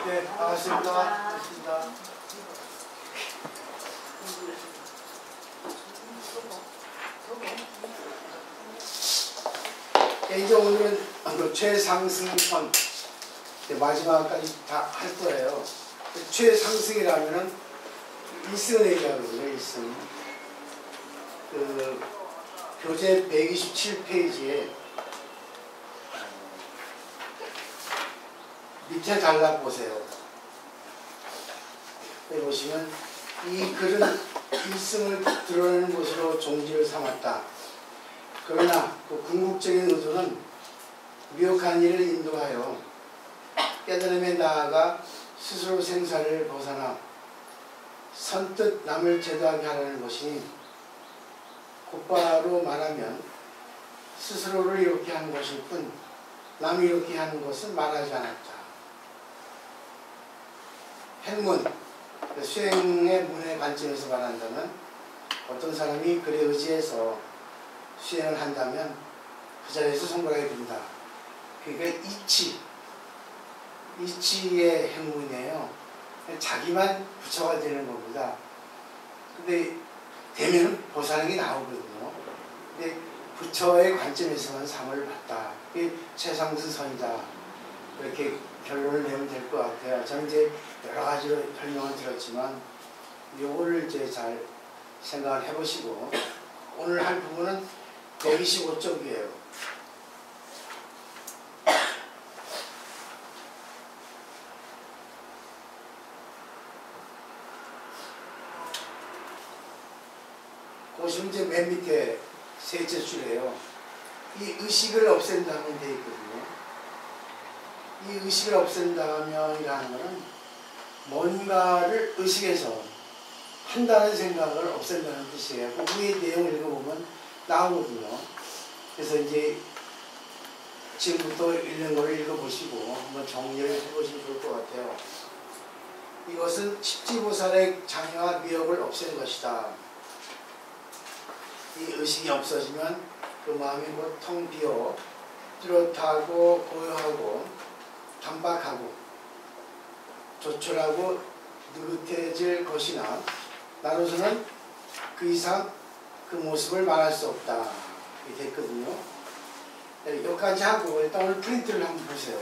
네, 반갑습니다. 반갑습니다. 이제 오늘은 최상승선 마지막까지 다 할 거예요. 최상승이라면은 1승을 얘기하거든요. 1승. 그 교재 127페이지에 밑에 단락 보세요. 여기 보시면 이 글은 1승을 드러내는 것으로 종지를 삼았다. 그러나 그 궁극적인 의도는 미혹한 이를 인도하여 깨달음에 나아가 스스로 생사를 벗어나 선뜻 남을 제도하게 하려는 것이니 곧바로 말하면 스스로를 이렇게 하는 것일 뿐 남이 이렇게 하는 것은 말하지 않았다. 핵문, 수행의 문의 관점에서 말한다면 어떤 사람이 글에 의지해서 수행을 한다면 그 자리에서 성불하게 된다. 그러니까 이치의 핵문이에요. 자기만 부처가 되는 겁니다. 근데 되면 보살행이 나오거든요. 근데 부처의 관점에서만 상을 받다. 이게 최상승선이다. 이렇게 결론을 내면 될 것 같아요. 저는 이제 여러 가지로 설명을 드렸지만 요거를 이제 잘 생각을 해보시고 오늘 할 부분은 125쪽이에요. 보시면 이제 맨 밑에 셋째 줄이에요. 이 의식을 없앤다면 돼 있거든요. 이 의식을 없앤다면이라는 것은 뭔가를 의식해서 한다는 생각을 없앤다는 뜻이에요. 그 위의 내용을 읽어보면 나오거든요. 그래서 이제 지금부터 읽는 거를 읽어보시고 한번 정리를 해보시면 좋을 것 같아요. 이것은 십지보살의 장애와 미혹을 없애는 것이다. 이 의식이 없어지면 그 마음이 뭐 텅 비어 뚜렷하고 고요하고 단박하고 조촐하고 느긋해질 것이나 나로서는 그 이상 그 모습을 말할 수 없다. 이렇게 됐거든요. 네, 여기까지 하고 일단 오늘 프린트를 한번 보세요.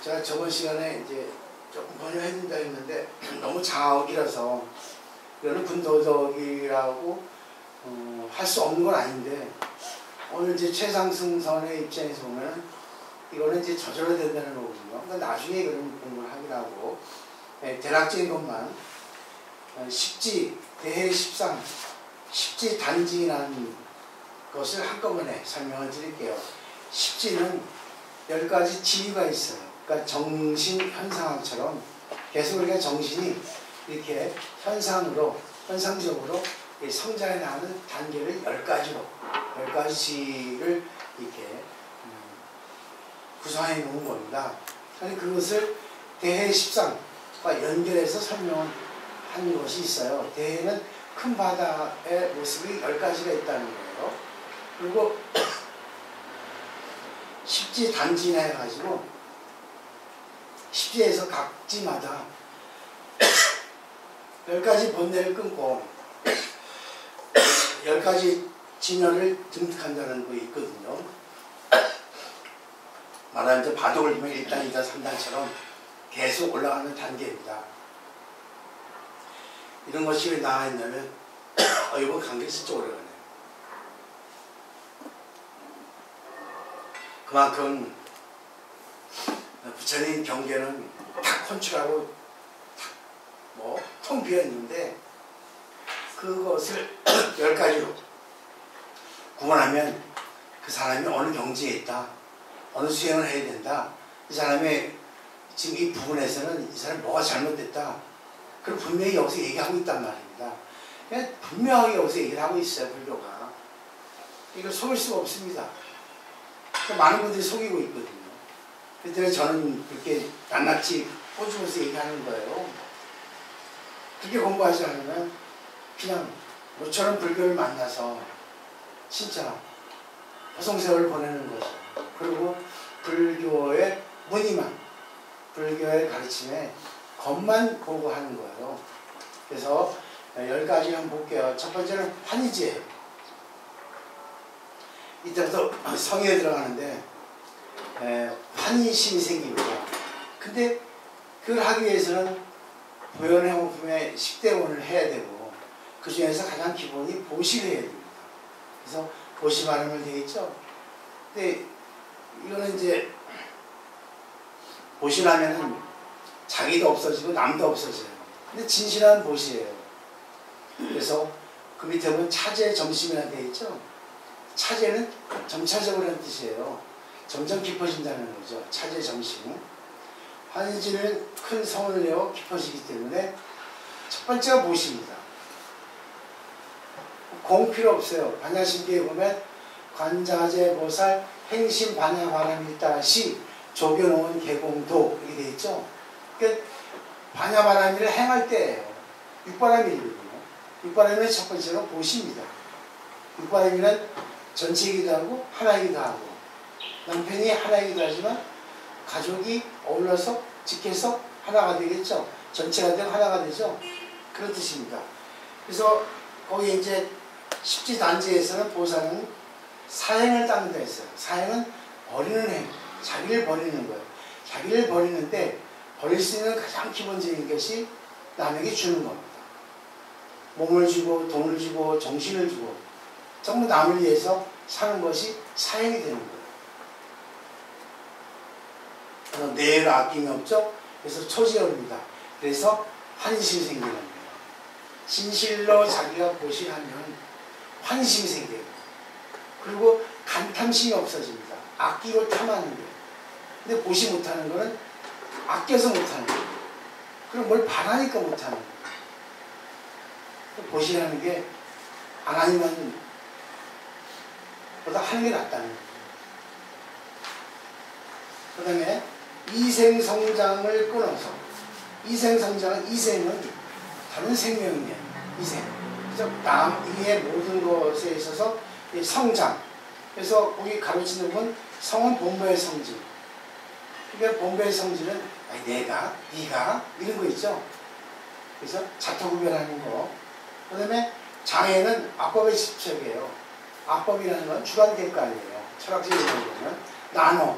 제가 저번 시간에 이제 조금 번역해준다 했는데 너무 장어기라서 이거는 군도덕이라고 할 수 없는 건 아닌데 오늘 이제 최상승선의 입장에서 보면 이거는 이제 저절로 된다는 거거든요. 그러니까 나중에 이런 공부를 하긴 하고 대략적인 것만 십지, 대해 십상, 십지 단지라는 것을 한꺼번에 설명을 드릴게요. 십지는 10가지 지위가 있어요. 그러니까 정신 현상학처럼 계속 우리가 정신이 이렇게 현상적으로 성장해 나가는 단계를 10가지 지위를 이렇게 구성해 놓은 겁니다. 그것을 대해 십상과 연결해서 설명한 것이 있어요. 대해는 큰 바다의 모습이 10가지가 있다는 거예요. 그리고 십지 단지나 해가지고 십지에서 각지마다 10가지 번뇌를 끊고 10가지 진열을 등극한다는 거 있거든요. 말하자면 바둑을 두면 1단, 2단, 3단처럼 계속 올라가는 단계입니다. 이런 것이 왜 나와 있냐면 이번 강좌 진짜 오래가네요. 그만큼 부처님 경계는 탁 컨트롤하고 텅 비어있는데 그것을 10가지로 구분하면 그 사람이 어느 경지에 있다. 어느 수행을 해야 된다. 이 사람의 지금 이 부분에서는 이 사람이 뭐가 잘못됐다. 그걸 분명히 여기서 얘기하고 있단 말입니다. 그냥 분명하게 여기서 얘기를 하고 있어요. 불교가. 이걸 속일 수가 없습니다. 많은 분들이 속이고 있거든요. 그래서 저는 그렇게 낱낱이 꼬집어서 얘기하는 거예요. 그렇게 공부하지 않으면 그냥 모처럼 불교를 만나서 진짜 허송세월을 보내는 거죠. 그리고 불교의 무늬만 불교의 가르침에 겉만 보고 하는 거예요. 그래서 10가지 한번 볼게요. 첫 번째는 환희지예요. 이때부터 성에 들어가는데 환희심이 생깁니다. 근데 그걸 하기 위해서는 보현행품의 10대원을 해야 되고 그 중에서 가장 기본이 보시를 해야 됩니다. 그래서 보시 발음을 되겠죠. 근데 이거는 이제 보시라면은 자기도 없어지고 남도 없어져요. 근데 진실한 보시예요. 그래서 그 밑에 보면 차제 점심이라는 게 있죠. 차제는 점차적으로 하는 뜻이에요. 점점 깊어진다는 거죠. 차제 점심. 환희지는 큰 성을 내어 깊어지기 때문에 첫 번째가 보시입니다. 공 필요 없어요. 반야심기에 보면 관자재 보살 행심 반야 바람일다시 조견홍은 개공도 이렇게 되어 있죠. 그러니까 반야 바람일을 행할 때예요. 육바람일이거든요. 육바람일은 첫 번째로 보시입니다. 육바람일은 전체이기도 하고 하나이기도 하고 남편이 하나이기도 하지만 가족이 어울러서 직해서 하나가 되겠죠. 전체가 되고 하나가 되죠. 그런 뜻입니다. 그래서 거기 이제 십지단지에서는 보살은 사행을 닦는다 했어요. 사행은 버리는 행, 자기를 버리는 거예요. 자기를 버리는데 버릴 수 있는 가장 기본적인 것이 남에게 주는 겁니다. 몸을 주고 돈을 주고 정신을 주고 전부 남을 위해서 사는 것이 사행이 되는 거예요. 그래서 내를 아낌이 없죠. 그래서 초지열입니다. 그래서 환심이 생기는 거예요. 진실로 자기가 보시하면 환심이 생겨요. 그리고 간탐심이 없어집니다. 아끼고 탐하는 거예요. 근데 보시 못하는 거는 아껴서 못하는 거예요. 그럼 뭘 바라니까 못하는 거예요. 보시라는 게 안 하니만 보다 하는 게 낫다는 거예요. 그 다음에 이생성장을 끊어서 이생성장은 이생은 다른 생명이에요. 이생. 그래서 남 이의 모든 것에 있어서 성장. 그래서 거기 가르치는 건 성은 본보의 성질. 그러니까 본보의 성질은 내가, 네가 이런 거 있죠. 그래서 자토구별하는 거. 그 다음에 장애는 악법의 집착이에요. 악법이라는 건 주관객관이에요. 철학적으로 보면 나눠.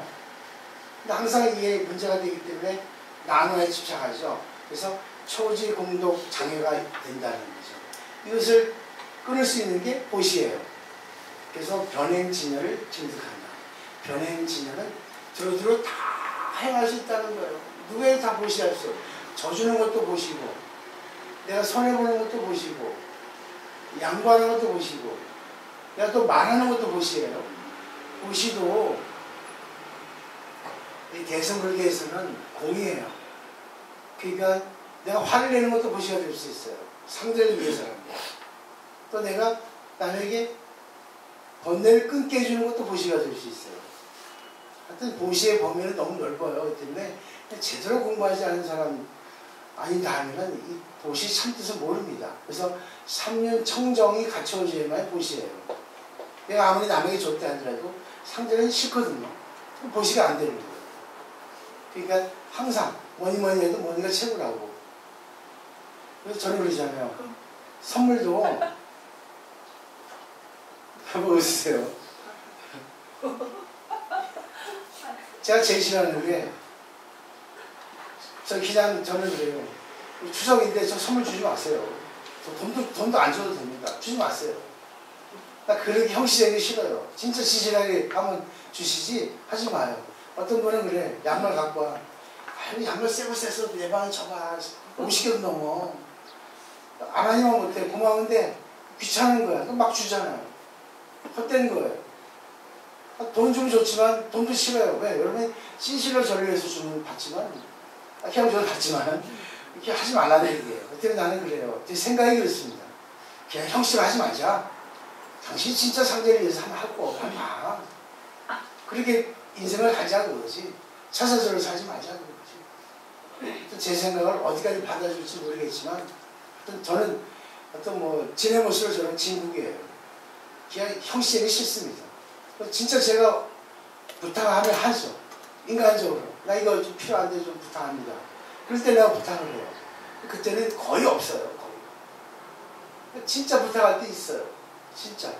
근데 항상 이게 문제가 되기 때문에 나눠에 집착하죠. 그래서 초지 공독 장애가 된다는 거죠. 이것을 끊을 수 있는 게 보시예요. 그래서 변행진여를 증득한다. 변행진여는 두루두루 다 행할 수 있다는 거예요. 누구에게 다 보시할 수. 져주는 것도 보시고, 내가 손해보는 것도 보시고, 양보하는 것도 보시고, 내가 또 말하는 것도 보시예요. 보시도 이 대성불교에서는 공이에요. 그러니까 내가 화를 내는 것도 보시가 될 수 있어요. 상대를 위해서랍니다. 또 내가 남에게 번뇌를 끊게 해주는 것도 보시가 될 수 있어요. 하여튼 보시의 범위는 너무 넓어요. 그렇기 때문에 제대로 공부하지 않은 사람 아니다 하면 이 보시 참 뜻을 모릅니다. 그래서 3년 청정이 갖춰져야만 보시예요. 내가 아무리 남에게 좋다 하더라도 상대는 싫거든요. 보시가 안 되는 거예요. 그러니까 항상 뭐니 해도 뭐니가 최고라고. 그래서 저는 그러잖아요. 선물도 한번 웃으세요. 제가 제일 싫어하는 게 저는 그래요. 추석인데 저 선물 주지 마세요. 돈도 안 줘도 됩니다. 주지 마세요. 나 그렇게 형식적이기 싫어요. 진짜 진실하게 한번 주시지 하지 마요. 어떤 분은 그래. 양말 갖고 와. 아유, 양말 세고 세서 내 방에 쳐봐. 50개도 넘어. 안 하니만 못해. 고마운데 귀찮은 거야. 막 주잖아요. 헛된 거예요. 돈 주면 좋지만 돈도 싫어요. 왜? 여러분이 진실로 저를 위해서 주면 받지만 그냥 저도 받지만 이렇게 하지 말라는 얘기예요. 그때 나는 그래요. 제 생각이 그렇습니다. 그냥 형식으로 하지 말자. 당신이 진짜 상대를 위해서 한번 하고 한번 봐. 그렇게 인생을 가자고 그러지. 차사절을 살지 말자고 그러지. 제 생각을 어디까지 받아줄지 모르겠지만 하여튼 저는 어떤 뭐 진의 모습으로 저는 진국이에요. 그냥 형식이 싫습니다. 진짜 제가 부탁하면 하죠. 인간적으로 나 이거 좀 필요한데 좀 부탁합니다. 그럴 때 내가 부탁을 해요. 그때는 거의 없어요. 거의. 진짜 부탁할 때 있어요. 진짜.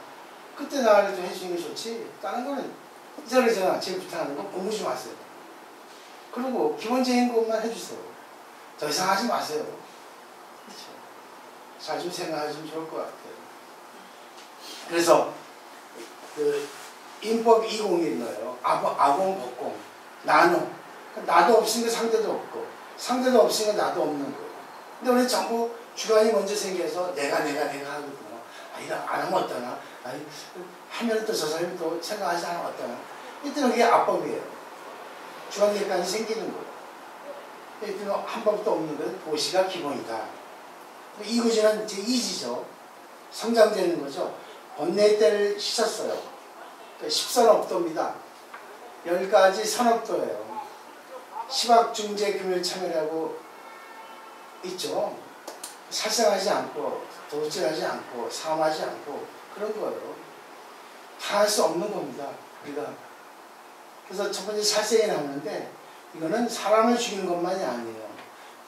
그때 나를 좀 해주는 게 좋지. 다른 거는 이전에 제가 부탁하는 거 공부 좀 하세요. 그리고 기본적인 것만 해주세요. 더 이상 하지 마세요. 그렇죠. 잘 좀 생각하시면 좋을 것 같아요. 그래서 그 인법 201로요. 아공, 법공, 나눠. 나도 없으니까 상대도 없고 상대도 없으니까 나도 없는 거예요. 근데 우리 전부 주관이 먼저 생겨서 내가 하거든요. 아, 이거 안 하면 어떠나? 아니, 하면 또 저 사람이 또 생각하지 않으면 어떠나? 이때는 그게 압법이에요. 주관객관이 생기는 거예요. 이때는 한 법도 없는 건 도시가 기본이다. 이구지는 제2지죠. 성장되는 거죠. 번뇌 때를 씻었어요. 10선업도입니다. 10가지 선업도예요. 시박중재 금일참회라고 있죠. 살생하지 않고 도질하지 않고 사함하지 않고 그런 거예요. 다 할 수 없는 겁니다. 우리가. 그래서 첫 번째 살생이 나오는데 이거는 사람을 죽이는 것만이 아니에요.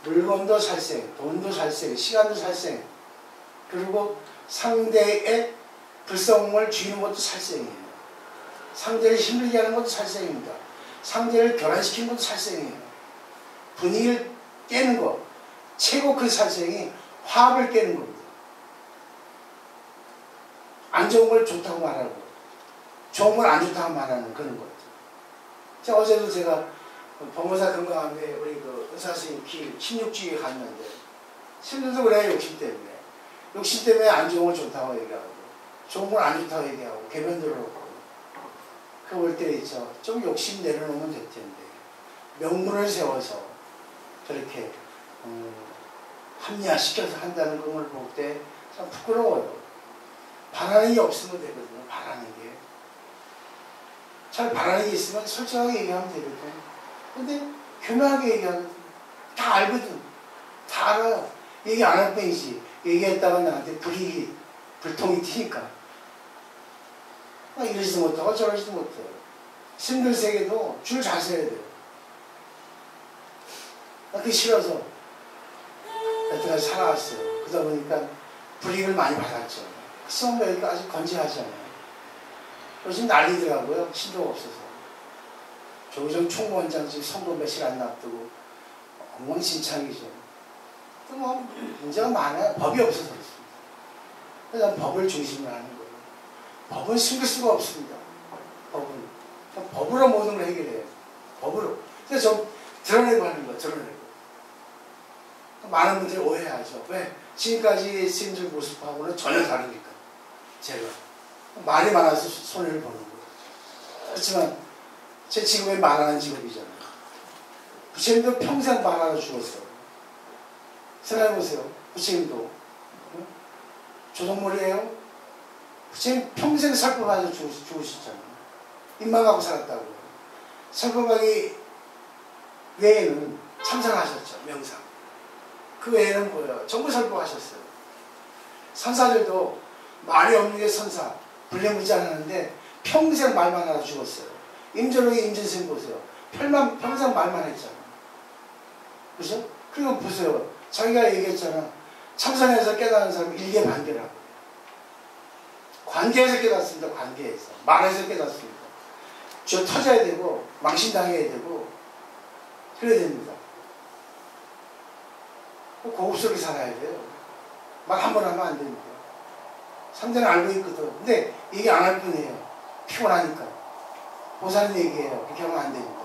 물건도 살생, 돈도 살생, 시간도 살생, 그리고 상대의 불성을 죽이는 것도 살생이에요. 상대를 힘들게 하는 것도 살생입니다. 상대를 교란시키는 것도 살생이에요. 분위기를 깨는 것, 최고 큰 살생이 화합을 깨는 겁니다. 안 좋은 걸 좋다고 말하고 좋은 걸 안 좋다고 말하는 그런 거죠. 어제도 제가 법무사 건강한데 우리 그 의사 선생님 길 16주에 갔는데 힘들도 그래요. 욕심 때문에 안 좋은 걸 좋다고 얘기하고 좋은 걸 안 좋다고 얘기하고 개변 들어놓고 그럴 때 있죠. 좀 욕심 내려놓으면 될 텐데 명분을 세워서 저렇게 합리화시켜서 한다는 걸 볼 때 참 부끄러워요. 바라는 게 없으면 되거든요. 바라는 게. 잘 바라는 게 있으면 솔직하게 얘기하면 되거든. 근데 교묘하게 얘기하거든. 다 알거든. 다 알아요. 얘기 안 할 뿐이지. 얘기했다가 나한테 불통이 튀니까. 이러지도 못하고 저러지도 못해요. 신들 세계도 줄 잘 서야 돼요. 그게 싫어서 여태까지 살아왔어요. 그러다 보니까 불이익을 많이 받았죠. 성도 여기까지 건재하잖아요. 요즘 난리더라고요. 신도가 없어서. 조정 총무원장 지금 선거 며칠 안 납두고 엉망진창이죠. 또 뭐 문제가 많아요. 법이 없어서 그렇습니다. 그래서 법을 중심으로 하는 거예요. 법은 숨길 수가 없습니다. 법은. 법으로 모든 걸 해결해요. 법으로. 그래서 좀 드러내고 하는 거, 드러내고. 많은 분들이 오해하죠. 왜? 지금까지 스님들 모습하고는 전혀 다르니까. 제가. 말이 많아서 손해를 보는 거예요. 그렇지만 제 직업이 말하는 직업이잖아요. 부처님도 평생 말하러 죽었어요. 생각해보세요. 부처님도. 조동물이에요? 부처님 평생 설법하면서 죽으셨잖아요. 입만 갖고 살았다고. 설법하기 외에는 참선하셨죠. 명상. 그 외에는 뭐예요? 전부 설법하셨어요. 선사들도 말이 없는 게 선사. 불량무지하는데 평생 말만 하다 죽었어요. 임전록의 임진스님 보세요. 평생 말만 했잖아. 그죠? 그리고 보세요. 자기가 얘기했잖아. 참선해서 깨달은 사람 일계 반계라고. 관계에서 깨닫습니다. 관계에서. 말에서 깨닫습니다. 쥐어 터져야 되고 망신당해야 되고 그래야 됩니다. 고급스럽게 살아야 돼요. 말 한 번 하면 안 됩니다. 상대는 알고 있거든. 근데 얘기 안 할 뿐이에요. 피곤하니까. 보살은 얘기해요. 그렇게 하면 안 됩니다.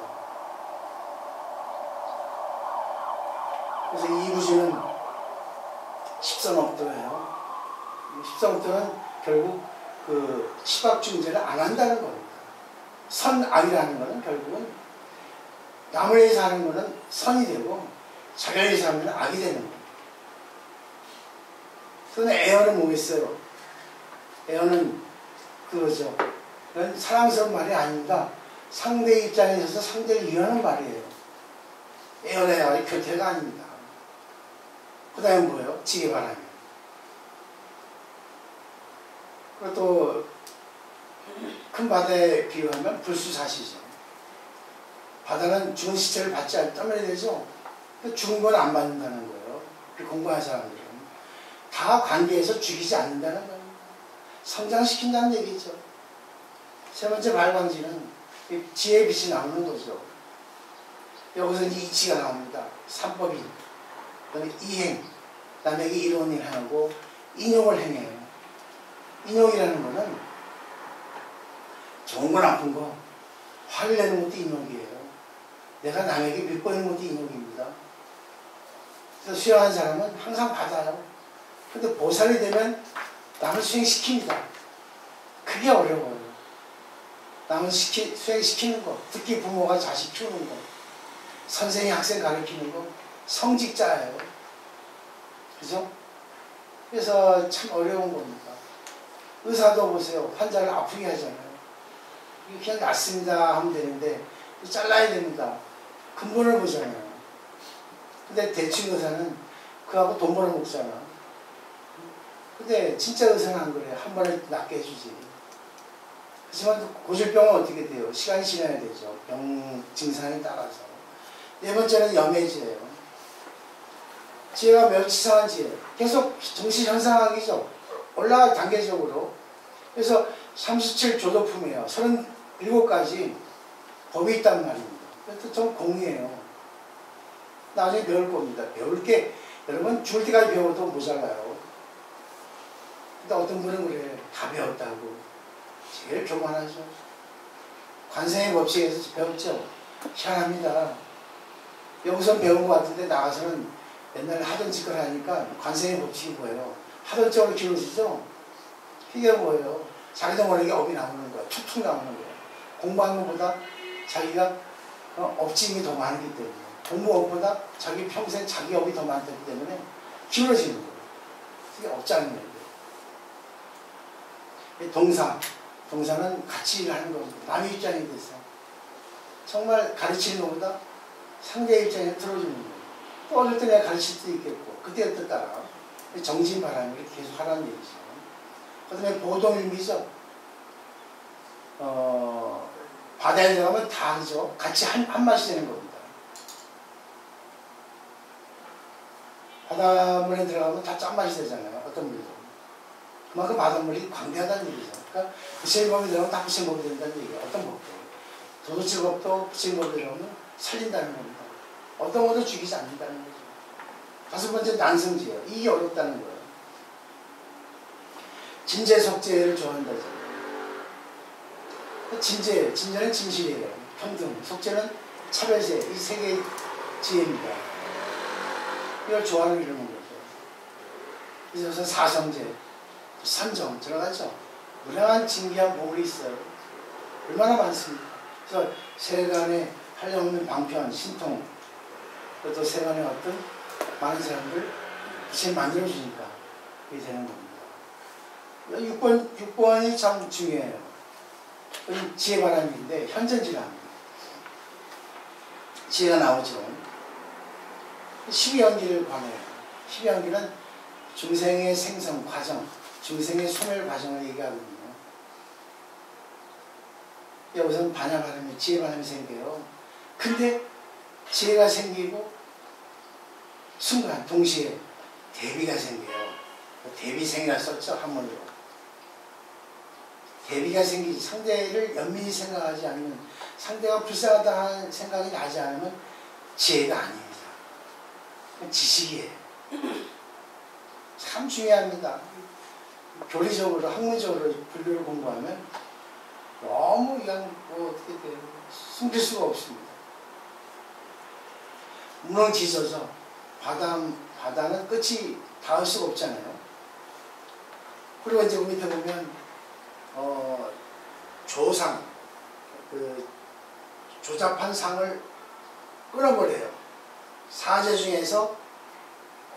그래서 이 구조는 십선업도예요. 십선업도는 결국 그 시박중재를 안 한다는 겁니다. 선악이라는 것은 결국은 남을 위해서 하는 것은 선이 되고 자기를 위해서 하면 악이 되는 겁니다. 그런데 애언은 뭐겠어요? 애언은 그거죠. 그건 사랑스러운 말이 아닙니다. 상대 입장에 있어서 상대를 위하는 말이에요. 애언의 교태가 아닙니다. 그 다음에 뭐예요? 지게바람이. 그리고 또 큰 바다에 비유하면 불수사시죠. 바다는 죽은 시체를 받지 않단 말이 되죠. 죽은 건 안 받는다는 거예요. 공부한 사람들은. 다 관계에서 죽이지 않는다는 거예요. 성장시킨다는 얘기죠. 세 번째 발광지는 지혜의 빛이 나오는 거죠. 여기서 이제 이치가 나옵니다. 삼법인, 그다음에 이행, 남에게 이로운 일 하고 인용을 행해요. 인용이라는 거는 좋은 거 나쁜 거 화를 내는 것도 인용이에요. 내가 남에게 밀보이는 것도 인용입니다. 그래서 수행한 사람은 항상 받아요. 근데 보살이 되면 남을 수행시킵니다. 그게 어려워요. 남을 수행시키는 거, 특히 부모가 자식 키우는 거, 선생이 학생 가르치는 거, 성직자예요. 그죠? 그래서 참 어려운 겁니다. 의사도 보세요. 환자를 아프게 하잖아요. 그냥 낫습니다 하면 되는데 잘라야 됩니다. 근본을 보잖아요. 근데 대충 의사는 그하고 돈 벌어먹잖아. 근데 진짜 의사는 안 그래. 한 번에 낫게 해주지. 하지만 고질병은 어떻게 돼요? 시간이 지나야 되죠. 병 증상에 따라서. 네 번째는 염해지예요. 지혜가 매우 치상한 지혜. 계속 정시현상학이죠. 올라가 단계적으로. 그래서 37조도품이에요. 37가지 법이 있단 말입니다. 그것도 좀 공이에요. 나중에 배울 겁니다. 배울 게 여러분 죽을 때까지 배워도 모자라요. 근데 어떤 분은 그래. 다 배웠다고. 제일 교만하죠. 관세의 법칙에서 배웠죠. 희한합니다. 여기서 배운 것 같은데 나가서는 맨날 하던 짓을 하니까 관세의 법칙이 뭐예요? 하던 쪽으로 길어지죠? 이게 뭐예요? 자기도 모르게 업이 나오는 거야. 툭툭 나오는 거야. 공부하는 것보다 자기가 업직이 더 많기 때문에, 공부업보다 자기 평생 자기 업이 더 많기 때문에 길어지는 거예요. 그게 업장인 거예요. 동사는 같이 일하는 겁니다. 남의 입장이 돼서 정말 가르치는 것보다 상대의 입장에 들어주는 거예요. 또 어떨 때 내가 가르칠 수도 있겠고 그때 따라 정신바람을 계속 하라는 얘기죠. 그 다음에 보동일미죠. 바다에 들어가면 다 하죠. 같이 한 맛이 되는 겁니다. 바닷물에 들어가면 다 짠맛이 되잖아요. 어떤 물도. 그만큼 바닷물이 광대하다는 얘기죠. 그러니까 부처님법에 들어가면 다 부처님법이 된다는 얘기예요. 어떤 법도. 도도체법도 부처님법에 들어가면 살린다는 겁니다. 어떤 것도 죽이지 않는다는 거죠. 다섯 번째 난성지예요. 이게 어렵다는 거예요. 진재속재를 좋아한다죠. 진재는 진실이에요. 평등. 속재는 차별세. 이 세 개의 지혜입니다. 이걸 좋아하는 이러는 거죠. 그래서 사성재, 산정 들어가죠. 무량한 진기한 보물이 있어요. 얼마나 많습니까? 그래서 세간에 한량없는 방편, 신통, 또 세간에 어떤 많은 사람들 부처님 만들어주니까 그게 되는 겁니다. 6번이 참 중요해요. 지혜바람인데 현전지를 합니다. 지혜가 나오죠. 12연기를 관해요. 12연기는 중생의 생성 과정, 중생의 소멸 과정을 얘기하거든요. 여기서는 반야바람이, 지혜바람이 생겨요. 근데 지혜가 생기고 순간 동시에 대비가 생겨요. 대비생이라 썼죠, 한문으로. 대비가 생기지. 상대를 연민히 생각하지 않으면, 상대가 불쌍하다 하는 생각이 나지 않으면 지혜가 아닙니다. 지식이에요. 참 중요합니다. 교리적으로, 학문적으로 불교를 공부하면 너무 그냥 어떻게 돼요? 숨길 수가 없습니다. 무능지저죠. 바다는 끝이 닿을 수가 없잖아요. 그리고 이제 밑에 보면 조상, 조잡한 상을 끊어버려요. 사제 중에서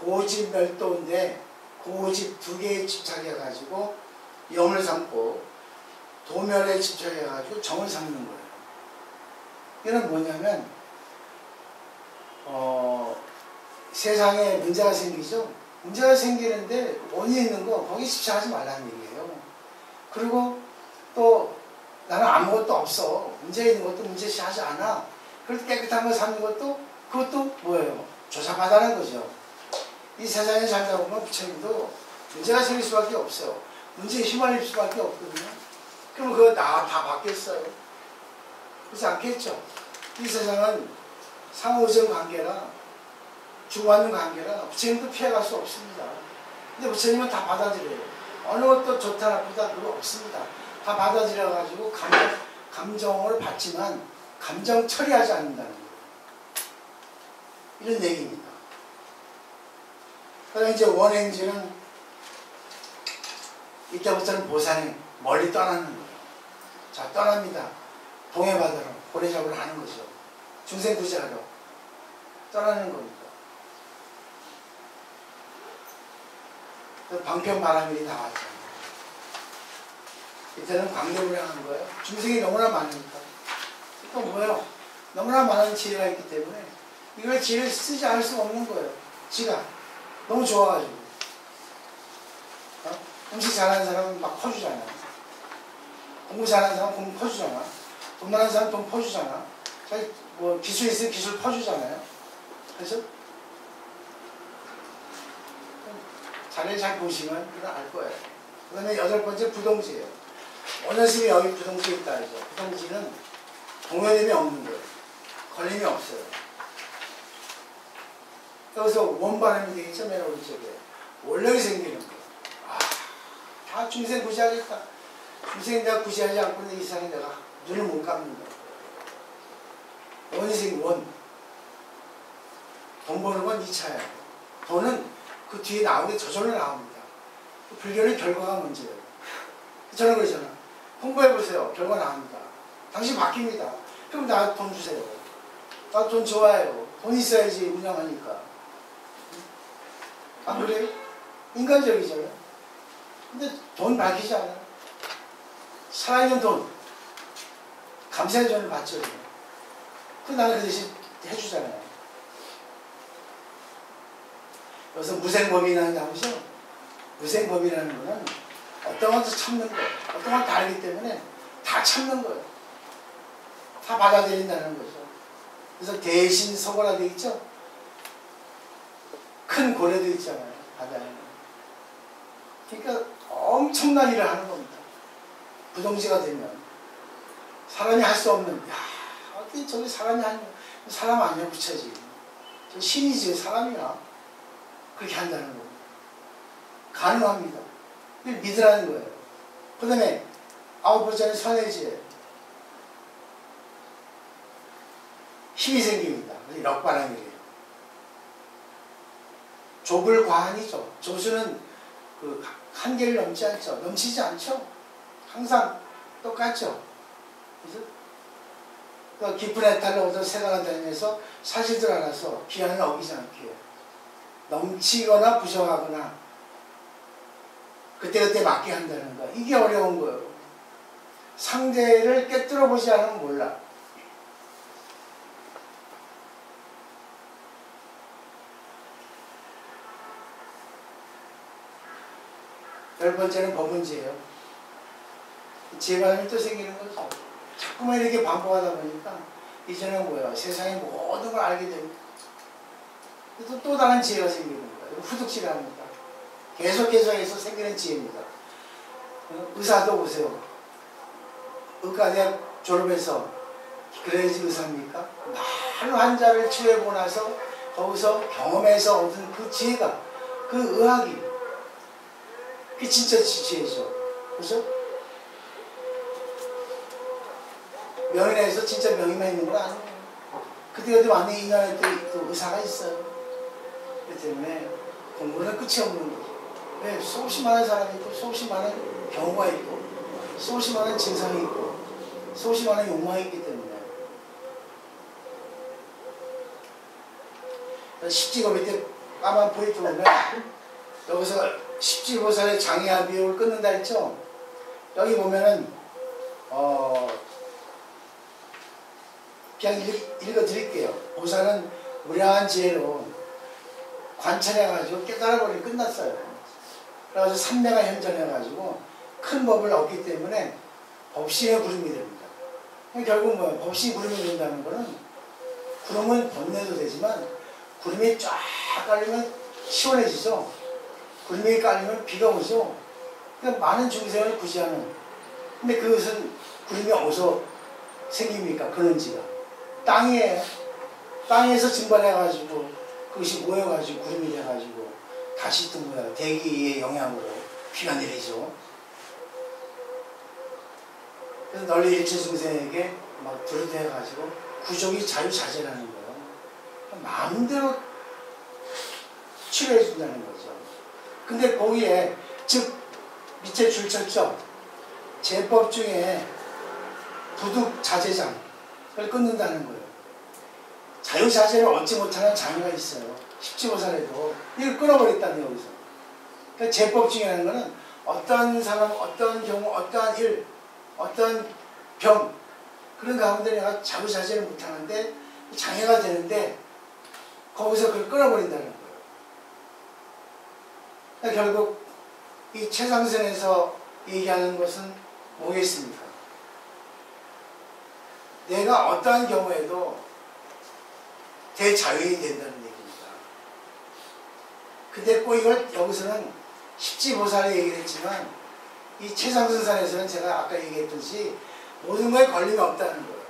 고집멸도인데 고집 2개에 집착해가지고 영을 삼고 도멸에 집착해가지고 정을 삼는 거예요. 이건 뭐냐면 세상에 문제가 생기죠. 문제가 생기는데 원인이 있는 거 거기 집착하지 말라는 얘기예요. 그리고 또 나는 아무것도 없어. 문제 있는 것도 문제시하지 않아. 그렇게 깨끗한 거 사는 것도 그것도 뭐예요? 조사받아라는 거죠. 이 세상에 살다 보면 부처님도 문제가 생길 수밖에 없어요. 문제에 휘말릴 수밖에 없거든요. 그럼 그거 다 바뀌었어요. 그렇지 않겠죠? 이 세상은 상호적 관계라 주고받는 관계라 부처님도 피해갈 수 없습니다. 근데 부처님은 다 받아들여요. 어느 것도 좋다 나쁘다 그거 없습니다. 다 받아들여가지고 감정을 받지만 감정 처리하지 않는다는 거예요. 이런 얘기입니다. 그다음에 이제 원행지는 이때부터는 보살이 멀리 떠나는 거예요. 자, 떠납니다. 동해바다로 고래잡으러 하는 거죠. 중생구제하러 떠나는 겁니다. 방편바람일이 나왔잖아요. 이때는 광대불에 하는 거예요. 중생이 너무나 많으니까. 또 뭐예요? 너무나 많은 지혜가 있기 때문에 이걸 지혜를 쓰지 않을 수가 없는 거예요. 지가 너무 좋아가지고. 음식 잘하는 사람은 막 퍼주잖아. 공부 잘하는 사람은 공부 퍼주잖아. 돈 많은 사람은 돈 퍼주잖아. 뭐 기술 있으면 기술 퍼주잖아요. 그래서 자리를 잘 보시면 알 거예요. 그 다음에 8번째 부동지예요. 원효심이 여기 부동지에 있다 하죠. 부동지는 동요됨이 없는 거예요. 걸림이 없어요. 여기서 원바람이 되겠죠. 맨 오른쪽에 원력이 생기는 거예요. 다 중생 구시하겠다. 중생 내가 구시하지 않고는 이 세상에 내가 눈을 못 감는다. 원생 원. 돈 버는 건 2차예요. 돈은 그 뒤에 나오게 저절로 나옵니다. 불교는 결과가 문제예요. 저는 그러잖아. 공부해보세요. 결과 나옵니다. 당신 바뀝니다. 그럼 나 돈 주세요. 나 돈 좋아해요. 돈 있어야지 운영하니까. 안 그래요? 인간적이잖아요. 근데 돈 밝히지 않아요. 살아있는 돈. 감사의 돈을 받죠. 그 나는 그 대신 해주잖아요. 여기서 무생법이라는 게 나오죠? 무생법이라는 거는 어떤 것도 참는 거예요. 어떤 것도 알기 때문에 다 참는 거예요. 다 받아들인다는 거죠. 그래서 대신 서고라 되어 있죠? 큰 고래도 있잖아요. 바다에는. 그러니까 엄청난 일을 하는 겁니다. 부동지가 되면. 사람이 할 수 없는, 야, 어떻게 저기 사람이 하는, 사람 아니야, 부처지. 저 신이지, 사람이야. 그렇게 한다는 겁니다. 가능합니다. 이걸 믿으라는 거예요. 그 다음에 9번째는 선해지예요. 힘이 생깁니다. 역반항이래요. 좁을 과한이죠. 조수는 그 한계를 넘지 않죠. 넘치지 않죠. 항상 똑같죠. 그래서 그 깊은 해탈로 오던 세간을 다니면서 사실들 알아서 기한을 어기지 않게 해요. 넘치거나 부정하거나 그때그때 맞게 한다는 거. 이게 어려운 거예요. 상대를 깨뜨려 보지 않으면 몰라. 열 번째는 법문지예요. 지혜바람이 또 생기는 거죠. 자꾸만 이렇게 반복하다 보니까 이제는 뭐예요? 세상의 모든 걸 알게 됩니다. 또 다른 지혜가 생기는 거예요. 후득지랍니다. 계속해서 생기는 지혜입니다. 의사도 보세요. 의과대학 졸업해서 그래야지 의사입니까? 많은 환자를 치료해보고 나서 거기서 경험해서 얻은 그 지혜가, 그 의학이 그게 진짜 지혜죠. 그죠? 명인에서 진짜 명의만 있는 건 아니에요. 그때 완전히 이 나라에 또 의사가 있어요. 그렇기 때문에 공부는 끝이 없는 거죠. 왜? 수없이 많은 사람이 있고, 수없이 많은 경우가 있고, 수없이 많은 증상이 있고, 수없이 많은 욕망이 있기 때문에. 십지가 밑에 까만 포인트 보면, 여기서 십지보살의 장애와 비용을 끊는다 했죠? 여기 보면은, 그냥 읽어드릴게요. 보살은 무량한 지혜로 관찰해가지고 깨달아버리고 끝났어요. 그래서 삼매가 현전해가지고 큰 법을 얻기 때문에 법신의 구름이 됩니다. 결국 뭐예요? 법신이 구름이 된다는 거는 구름은 번내도 되지만 구름이 쫙 깔리면 시원해지죠. 구름이 깔리면 비가 오죠. 그러니까 많은 중생을 구제하는. 근데 그것은 구름이 어디서 생깁니까? 근원지가 땅이에요. 땅에서 증발해가지고 그것이 모여가지고 구름이 돼가지고 다시 또 뭐야 대기의 영향으로 비가 내리죠. 그래서 널리 일체 중생에게 막 두루대가지고 구족이 자유자재라는 거예요. 마음대로 치료해 준다는 거죠. 근데 거기에 즉 밑에 줄 쳤죠. 제법 중에 부득자재장을 끊는다는 거예요. 자유자재를 얻지 못하는 장애가 있어요. 십지보살에도 이걸 끊어버렸다는 여기서. 그러니까 제법 중이라는 거는 어떤 사람, 어떤 경우, 어떠한 일, 어떤 병 그런 가운데 내가 자유자재를 못하는데 장애가 되는데 거기서 그걸 끊어버린다는 거예요. 그러니까 결국 이 최상선에서 얘기하는 것은 뭐겠습니까? 내가 어떠한 경우에도 대자유인이 된다는 얘기입니다. 근데 꼭 이걸 여기서는 십지보살에 얘기를 했지만 이 최상승산에서는 제가 아까 얘기했듯이 모든 거에 걸림이 없다는 거예요.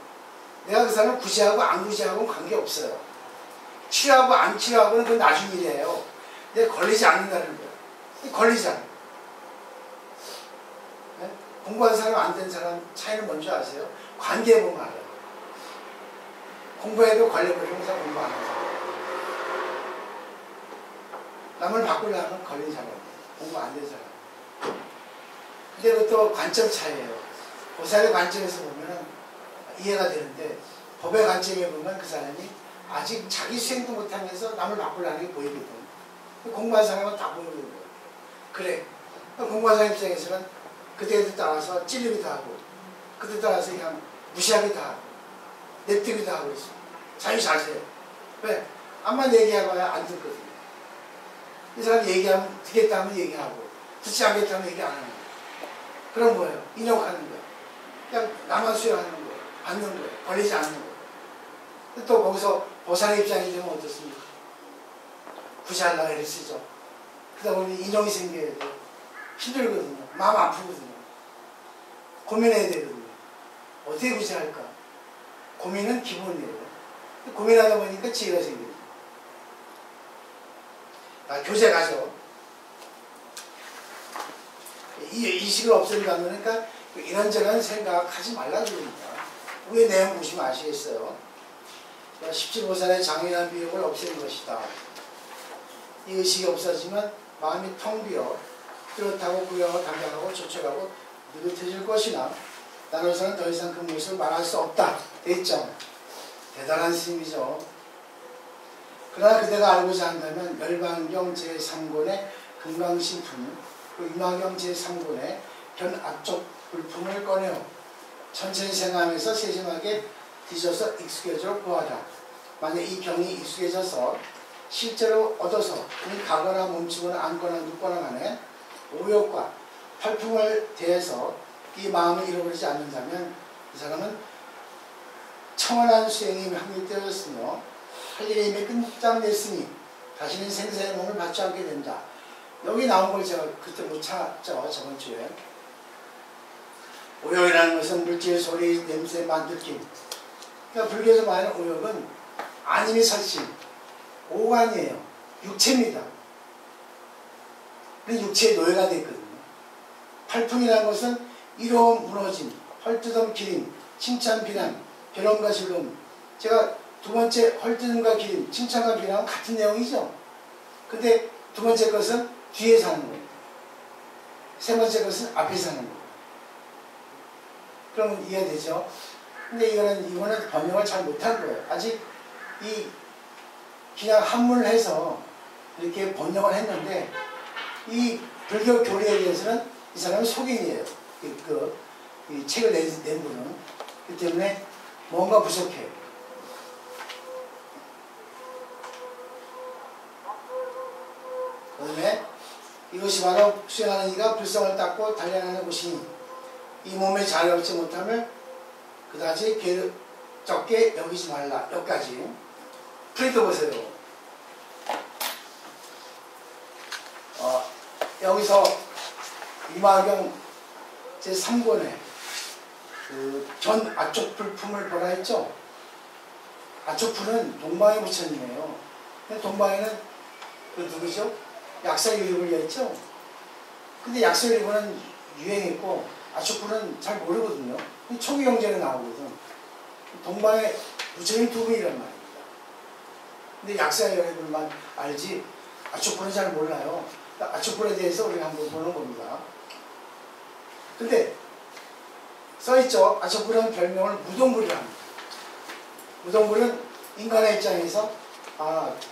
내가 그 사람을 구제하고 안 구제하고는 관계없어요. 치료하고 안 치료하고는 그건 나중 일이에요. 내가 걸리지 않는다는 거예요. 걸리잖아. 네? 공부한 사람 안 된 사람 차이는 뭔지 아세요? 관계해보면 알아요. 공부해도 걸려버리는 사람 공부 안 하는 사람. 남을 바꾸려면 걸린 사람, 공부 안 된 사람. 근데 그것도 관점 차이예요. 보살의 관점에서 보면 이해가 되는데 법의 관점에 보면 그 사람이 아직 자기 수행도 못하면서 남을 바꾸려는 게 보이거든. 공부한 사람은 다 보이는 거예요. 그래. 공부한 사람 입장에서는 그때에 따라서 찔리기도 하고 그때 따라서 그냥 무시하기도 하고 냅두기도 하고 있어. 자유자재. 왜? 암만 얘기해봐야 안 듣거든요. 이 사람 얘기하면 듣겠다 하면 얘기하고 듣지 않겠다 하면 얘기 안 하는 거예요. 그런 거예요. 인용하는 거예요. 그냥 나만 수용하는 거예요. 받는 거예요. 걸리지 않는 거예요. 또 거기서 보살의 입장이 되면 어떻습니까? 구제하려고 애를 쓰죠. 그러다 보니 인용이 생겨야 돼요. 힘들거든요. 마음 아프거든요. 고민해야 되거든요. 어떻게 구제할까? 고민은 기본이에요. 고민하다 보니까 지혜가 생깁니다. 교재 가죠. 이 의식을 없앤다면 그러니까 이런저런 생각하지 말라는 겁니다. 위에 내용 보시면 아시겠어요. 십지보살의 장애나 미혹을 없애는 것이다. 이 의식이 없어지면 마음이 텅 비어 뚜렷하고 구경하고 담당하고 조촐하고 느긋해질 것이나 나로서는 더 이상 그 무엇을 말할 수 없다. 됐죠? 대단한 스님이죠. 그러나 그대가 알고자 한다면 열반경 제3권의 금강신품, 임화경 제3권의 변 앞쪽 불품을 꺼내어 천천생하면서 세심하게 뒤져서 익숙해져 보아라. 만약 이 병이 익숙해져서 실제로 얻어서 가거나 멈추거나 앉거나 눕거나 간에 오욕과 활품을 대해서 이 마음을 잃어버리지 않는다면 이 사람은 청원한 수행이 확립되었으며 할 일에 이미 끝장냈으니 다시는 생사의 몸을 받지 않게 된다. 여기 나온 걸 제가 그때 못 찾았죠. 저번 주에. 오욕이라는 것은 물질, 소리, 냄새, 맛, 느낌. 그러니까 불교에서 말하는 오욕은 아님이 설신, 오관이에요. 육체입니다. 그래서 육체의 노예가 됐거든요. 팔풍이라는 것은 이로움, 무너짐, 헐뜯음, 기림, 칭찬, 비난, 변함과 즐거움. 제가 두 번째 헐뜯음과 기림, 칭찬과 비난은 같은 내용이죠. 근데 두 번째 것은 뒤에 사는 거예요. 세 번째 것은 앞에 사는 거예요. 그러면 이해되죠? 근데 이거는 번역을 잘 못한 거예요. 아직 그냥 한문을 해서 이렇게 번역을 했는데 이 불교 교리에 대해서는 이 사람은 속인이에요. 이 책을 낸 분은. 그렇기 때문에 뭔가 부족해요. 그 다음에 이것이 바로 수행하는 이가 불성을 닦고 단련하는 것이니 이 몸에 자유 얻지 못함을 그다지 적게 여기지 말라. 여기까지. 프리드 보세요. 여기서 이마경 제3권에 그 전 아초풀품을 보라 했죠. 아초풀은 동방의 부처님이에요. 근데 동방에는 그 누구죠? 약사유리불이 있죠. 근데 약사유리불은 유행했고 아초풀은 잘 모르거든요. 초기 경전에 나오거든. 동방의 부처님 두 분이란 말입니다. 근데 약사유리불만 알지 아초풀은 잘 몰라요. 아초풀에 대해서 우리가 한번 보는 겁니다. 근데 써있죠. 아초풀은 별명을 무동불이라 합니다. 무동불은 인간의 입장에서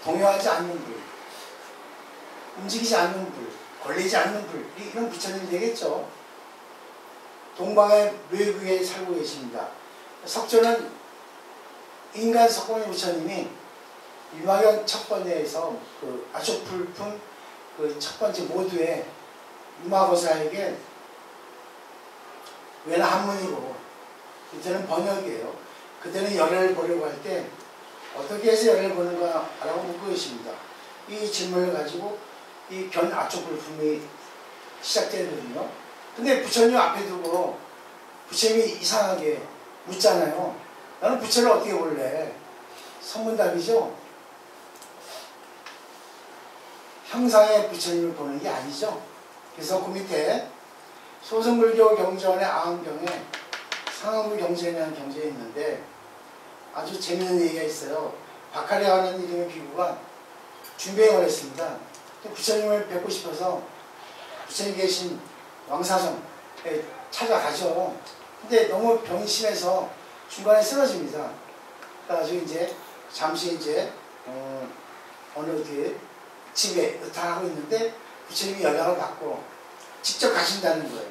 동요하지 않는 불, 움직이지 않는 불, 걸리지 않는 불, 이런 부처님이 되겠죠. 동방의 묘구에 살고 계십니다. 석조는 인간 석공의 부처님이 유마경 첫 번째에서 그 아초풀품 그 첫 번째 모두에 유마고사에게 왜나 한문이고 그때는 번역이에요. 그때는 열애를 보려고 할 때 어떻게 해서 열애를 보는가 라고 묻고 계십니다. 이 질문을 가지고 이 견 아초풀품이 시작되거든요. 근데 부처님 앞에 두고 부처님이 이상하게 묻잖아요. 나는 부처를 어떻게 볼래? 선문답이죠. 형상의 부처님을 보는 게 아니죠. 그래서 그 밑에 소승불교 경전의 아흥경에 상하부 경전이라는 경전이 있는데 아주 재밌는 얘기가 있어요. 박하려하는 이름의 비구가 준비행을 했습니다. 부처님을 뵙고 싶어서 부처님 계신 왕사성에 찾아가죠. 근데 너무 병이 심해서 중간에 쓰러집니다. 그래가지고 이제 잠시 이제 어느 그 집에 의탁하고 있는데 부처님이 연락을 받고 직접 가신다는 거예요.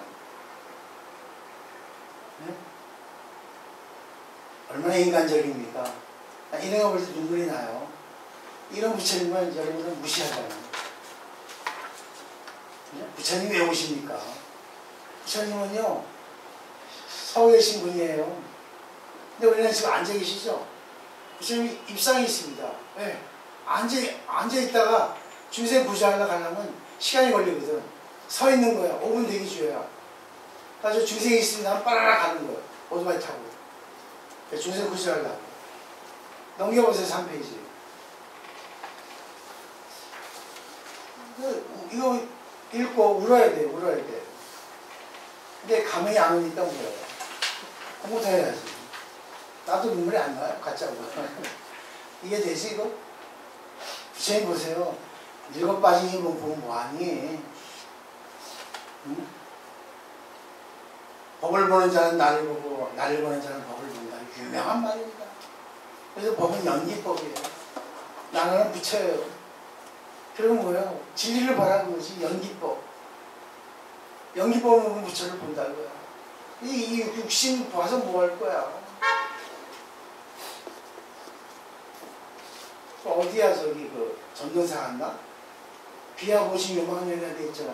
네? 얼마나 인간적입니까? 이런 거 볼 때 눈물이 나요. 이런 부처님은 여러분은 무시하잖아요. 네? 부처님 왜 오십니까? 부처님은요 서울에 계신 분이에요. 근데 우리는 지금 앉아 계시죠? 부처님이 입상이 있습니다. 네. 앉아있다가 중세 부자하려 가려면 시간이 걸리거든. 서 있는 거야. 5분 대기줘야. 그래서 중세에 있습니다. 빠라라 가는 거야. 오토바이 타고. 중세 부자하려고. 넘겨보세요. 3페이지. 이거 읽고 울어야 돼. 울어야 돼. 근데 감흥이 안 오니까 울어요. 공부 더 해야지. 나도 눈물이 안 나요. 가짜고. 이게 되지 이거? 부처님 보세요. 늙어 빠진 이분 보면 뭐하니? 응? 법을 보는 자는 나를 보고 나를 보는 자는 법을 본다. 유명한 말입니다. 그래서 법은 연기법이에요. 나는 부처예요. 그러면 뭐예요? 진리를 보라는 거지. 연기법. 연기법을 보면 부처를 본다고요. 이 육신 봐서 뭐 할 거야? 어디야 저기 그 전도사 갔나? 비하 보신 요망년이라 돼 있잖아.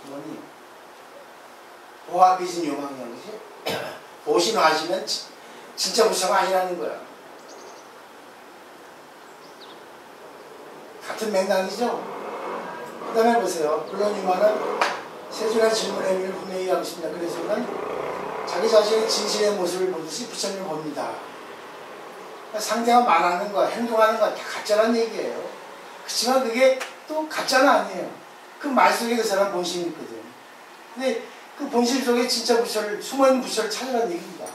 뭐니? 보아 빚은 요망년, 그지? 보신 하시면 진짜 부처가 아니라는 거야. 같은 맥락이죠? 그 다음에 보세요. 물론 유마는 세준의 질문의 의미를 분명히 하고 있습니다. 그래서는 자기 자신의 진실의 모습을 보듯이 부처님을 봅니다. 상대가 말하는 거, 행동하는 거 다 가짜란 얘기예요. 그렇지만 그게 또 가짜는 아니에요. 그 말 속에 그 사람 본심이 있거든. 근데 그 본심 속에 진짜 부처를, 숨어있는 부처를 찾으라는 얘기입니다.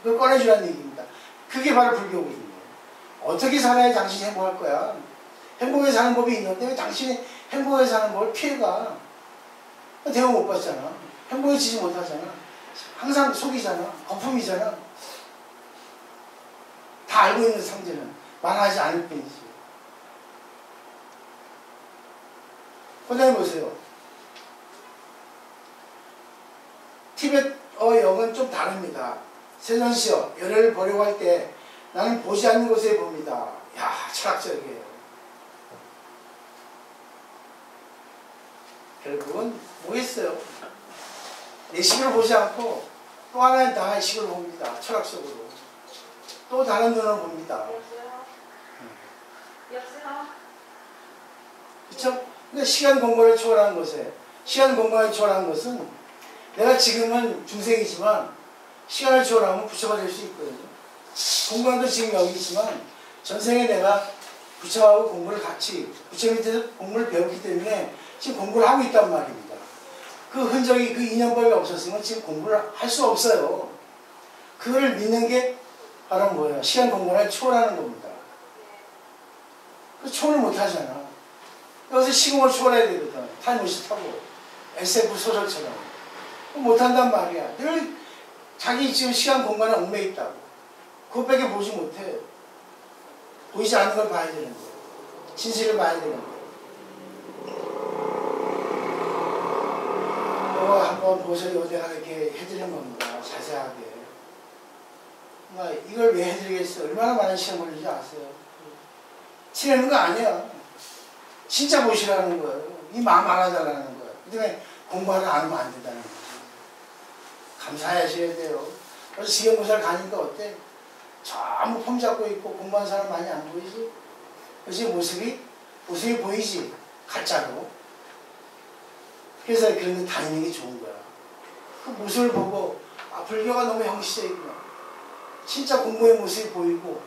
그걸 꺼내주라는 얘기입니다. 그게 바로 불교거든요. 어떻게 살아야 당신이 행복할 거야? 행복하게 사는 법이 있는데 왜 당신이 행복하게 사는 법을 피해가? 대우 못 받잖아. 행복해지지 못하잖아. 항상 속이잖아. 거품이잖아. 다 알고 있는 상태는 말하지 않을 뿐이지. 혼자 해보세요. 티벳어 영은 좀 다릅니다. 세전시어, 열애를 보려고 할 때 나는 보지 않는 곳에 봅니다. 야, 철학적이에요. 결국은 뭐겠어요? 내 식을 보지 않고 또 하나의 나의 식을 봅니다. 철학적으로. 또 다른 눈으로 봅니다. 그렇죠? 근데 시간 공간을 초월하는 것에 시간 공간을 초월하는 것은 내가 지금은 중생이지만 시간을 초월하면 부처가 될 수 있거든요. 공간도 지금 여기 있지만 전생에 내가 부처하고 공부를 같이 부처 밑에서 공부를 배웠기 때문에 지금 공부를 하고 있단 말입니다. 그 흔적이 그 인연법이 없었으면 지금 공부를 할 수 없어요. 그걸 믿는 게 바로 뭐예요? 시간 공간을 초월하는 겁니다. 그 초월 못 하잖아. 여기서 시공을 초월해야 되거든. 타임머신 타고 SF 소설처럼 못한단 말이야. 늘 자기 지금 시간 공간에 얽매 있다고. 그것밖에 보지 못해. 보이지 않는 걸 봐야 되는 거예요. 진실을 봐야 되는 거예요. 한번 보세요. 내가 이렇게 해드리는 겁니다. 자세하게. 이걸 왜 해드리겠어요? 얼마나 많은 시간 걸리지 아세요? 치려는 거 아니야. 진짜 보시라는 거예요. 이 마음 알아달라는 거예요. 그 때문에 공부하러 안 하면 안 된다는 거죠. 감사하셔야 돼요. 그래서 지경고사를 가니까 어때? 전부 폼 잡고 있고 공부하는 사람 많이 안 보이지? 그래서 모습이 보이지? 가짜로. 그래서 그런 데 다니는 게 좋은 거야. 그 모습을 보고 불교가 너무 형식적이구나. 진짜 공부의 모습이 보이고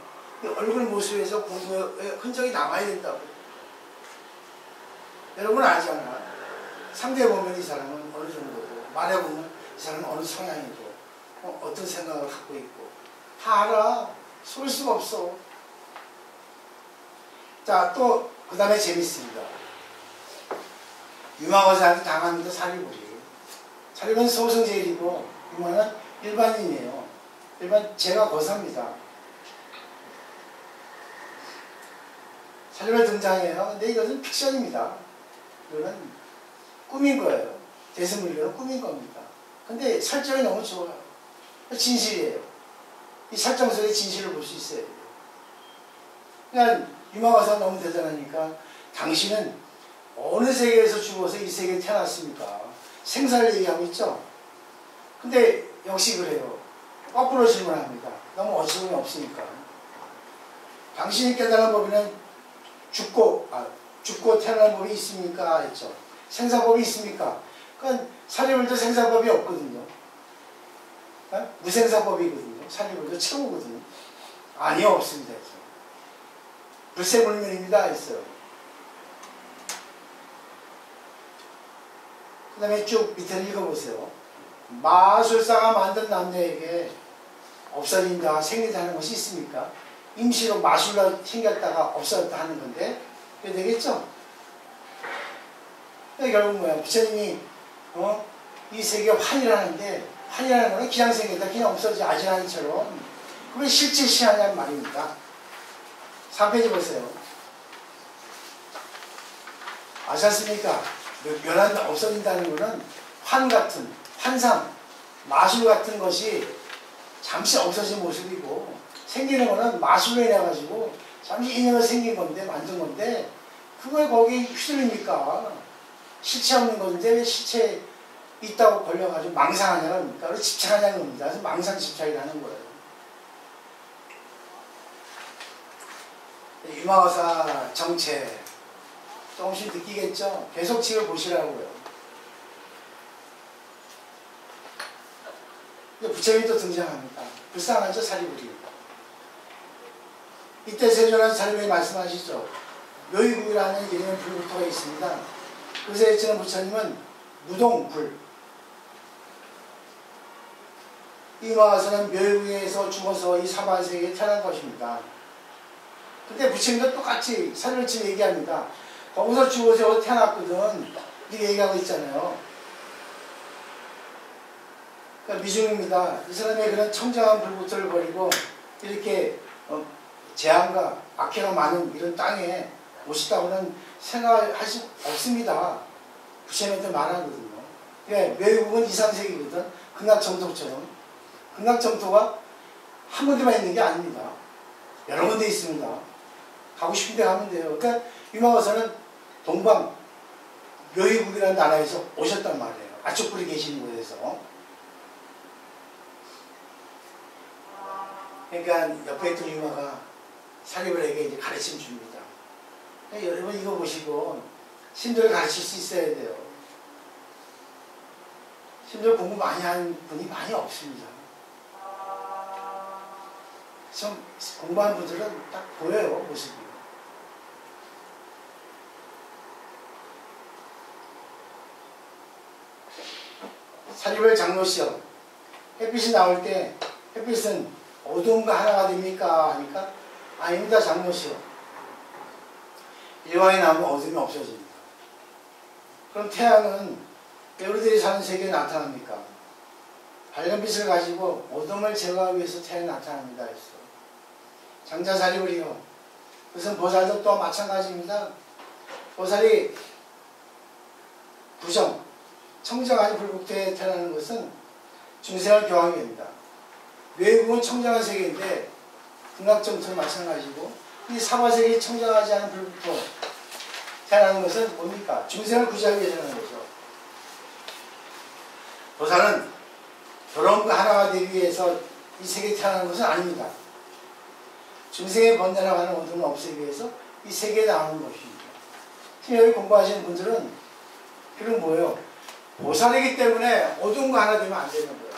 얼굴 모습에서 공부의 흔적이 남아야 된다고. 여러분 알잖아. 상대 보면 이 사람은 어느 정도고 말해보면 이 사람은 어느 성향이고 어떤 생각을 갖고 있고 다 알아. 속일 수가 없어. 자, 또 그 다음에 재밌습니다. 유망어사한테 당합니다. 사리불이. 사리불은 소승제일이고 유망은 일반인이에요. 제가 거사입니다. 사리불 등장해요. 근데 이것은 픽션입니다. 이거는 꾸민 거예요. 대승물교는 꾸민 겁니다. 근데 설정이 너무 좋아요. 진실이에요. 이 설정 속에 진실을 볼 수 있어야 돼요. 그러니까 유망어사 너무 대단하니까 당신은 어느 세계에서 죽어서 이 세계에 태어났습니까? 생사를 얘기하고 있죠? 근데 역시 그래요. 거꾸로 질문합니다. 너무 어처구니 없으니까. 당신이 깨달은 법에는 죽고 태어난 법이 있습니까? 했죠. 생사법이 있습니까? 그러니까 사리불도 생사법이 없거든요. 무생사법이거든요. 사리불도 최고거든요. 아니요, 없습니다. 했죠. 불세불면입니다. 했어요. 그 다음에 쭉 밑에 읽어보세요. 마술사가 만든 남녀에게 없어진다, 생긴다 하는 것이 있습니까? 임시로 마술로 생겼다가 없어졌다 하는 건데, 그게 되겠죠? 결국 뭐야? 부처님이, 이 세계가 환이라는데, 환이라는 거는 그냥 생겼다, 그냥 없어지, 아지랑이처럼. 그게 실제 시하냐는 말입니다. 3페이지 보세요. 아셨습니까? 변한 없어진다는 것은 환 같은, 환상, 마술 같은 것이 잠시 없어진 모습이고 생기는 것은 마술로 인해가지고 잠시 인연을 생긴 건데 만든 건데 그걸 거기에 휘둘립니까? 실체 없는 건데 왜 실체 있다고 걸려가지고 망상하냐는 겁니까? 그래서 집착하냐는 겁니다. 그래서 망상 집착이라는 거예요. 유망어사 정체 조금씩 느끼겠죠? 계속 지을 보시라고요. 부처님이 또 등장합니다. 불쌍하죠? 사리불이. 이때 세존한 사리불이 말씀하시죠. 묘의국이라는 이름의 불부터가 있습니다. 그래서 지금 부처님은 무동불. 이 마와서는 묘의국에서 죽어서 이 사바세계에 태어난 것입니다. 근데 부처님도 똑같이 사리불 지금 얘기합니다. 거기서 죽어서 태어났거든. 이렇게 얘기하고 있잖아요. 그러니까 미중입니다. 이 사람의 그런 청정한 불부터를 버리고 이렇게 재앙과 악해가 많은 이런 땅에 오시다고는 생각할 수 없습니다. 부처님한테 말하거든요. 예, 외국은 이상세계거든. 극락정토처럼. 극락정토가 한 군데만 있는 게 아닙니다. 여러 군데 있습니다. 가고 싶은 데 가면 돼요. 그러니까 유망어사는 동방 묘의국이라는 나라에서 오셨단 말이에요. 아쪽불이 계시는 곳에서. 그러니까 옆에 있던 유마가 사리불에게 이제 가르침 줍니다. 그러니까 여러분 이거 보시고 신도를 가르칠 수 있어야 돼요. 신도 공부 많이 하는 분이 많이 없습니다. 좀 공부하는 분들은 딱 보여요, 모습이. 사리불 장로 시험. 햇빛이 나올 때 햇빛은 어두움과 하나가 됩니까? 하니까 아닙니다, 장로 시험. 일광이 나오면 어둠이 없어집니다. 그럼 태양은 왜 우리들이 사는 세계에 나타납니까? 밝은 빛을 가지고 어둠을 제거하기 위해서 태양이 나타납니다. 했어. 장자사리불이요. 그것은 보살도 또 마찬가지입니다. 보살이 부정, 청정한 불국토에 태어나는 것은 중생을 교화하게 됩니다. 외국은 청정한 세계인데 극락정토는 마찬가지고 이 사바세계에 청정하지 않은 불국토 태어나는 것은 뭡니까? 중생을 구제하기 위해서 하는 거죠. 보살은 결혼과 하나가 되기 위해서 이 세계에 태어나는 것은 아닙니다. 중생의 번져나가는 어둠을 없애기 위해서 이 세계에 나오는 것입니다. 지금 여기 공부하시는 분들은 그건 뭐예요? 보살이기 때문에 어둠과 하나 되면 안 되는 거예요.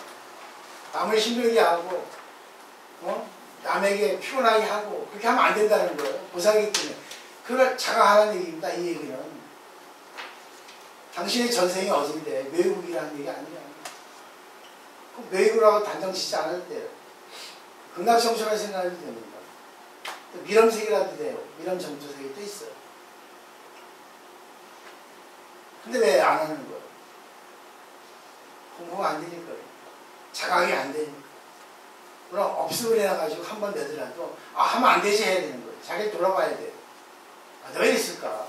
남을 힘들게 하고 남에게 피곤하게 하고 그렇게 하면 안 된다는 거예요. 보살이기 때문에. 그걸 자각하는 얘기입니다. 이 얘기는. 당신의 전생이 어딘데 외국이라는 얘기 아니에요. 외국이라고 단정 짓지 않을 때요. 극락정토라 생각해도 됩니다. 미럼세계라도 돼요. 미럼정토세계도 있어요. 근데 왜 안 하는 거예요? 공부가 안 되니까요. 자각이 안 되니까. 그럼 업습을 해놔가지고 한 번 내더라도 하면 안 되지 해야 되는 거예요. 자기 돌아봐야 돼요. 내가 왜 있을까?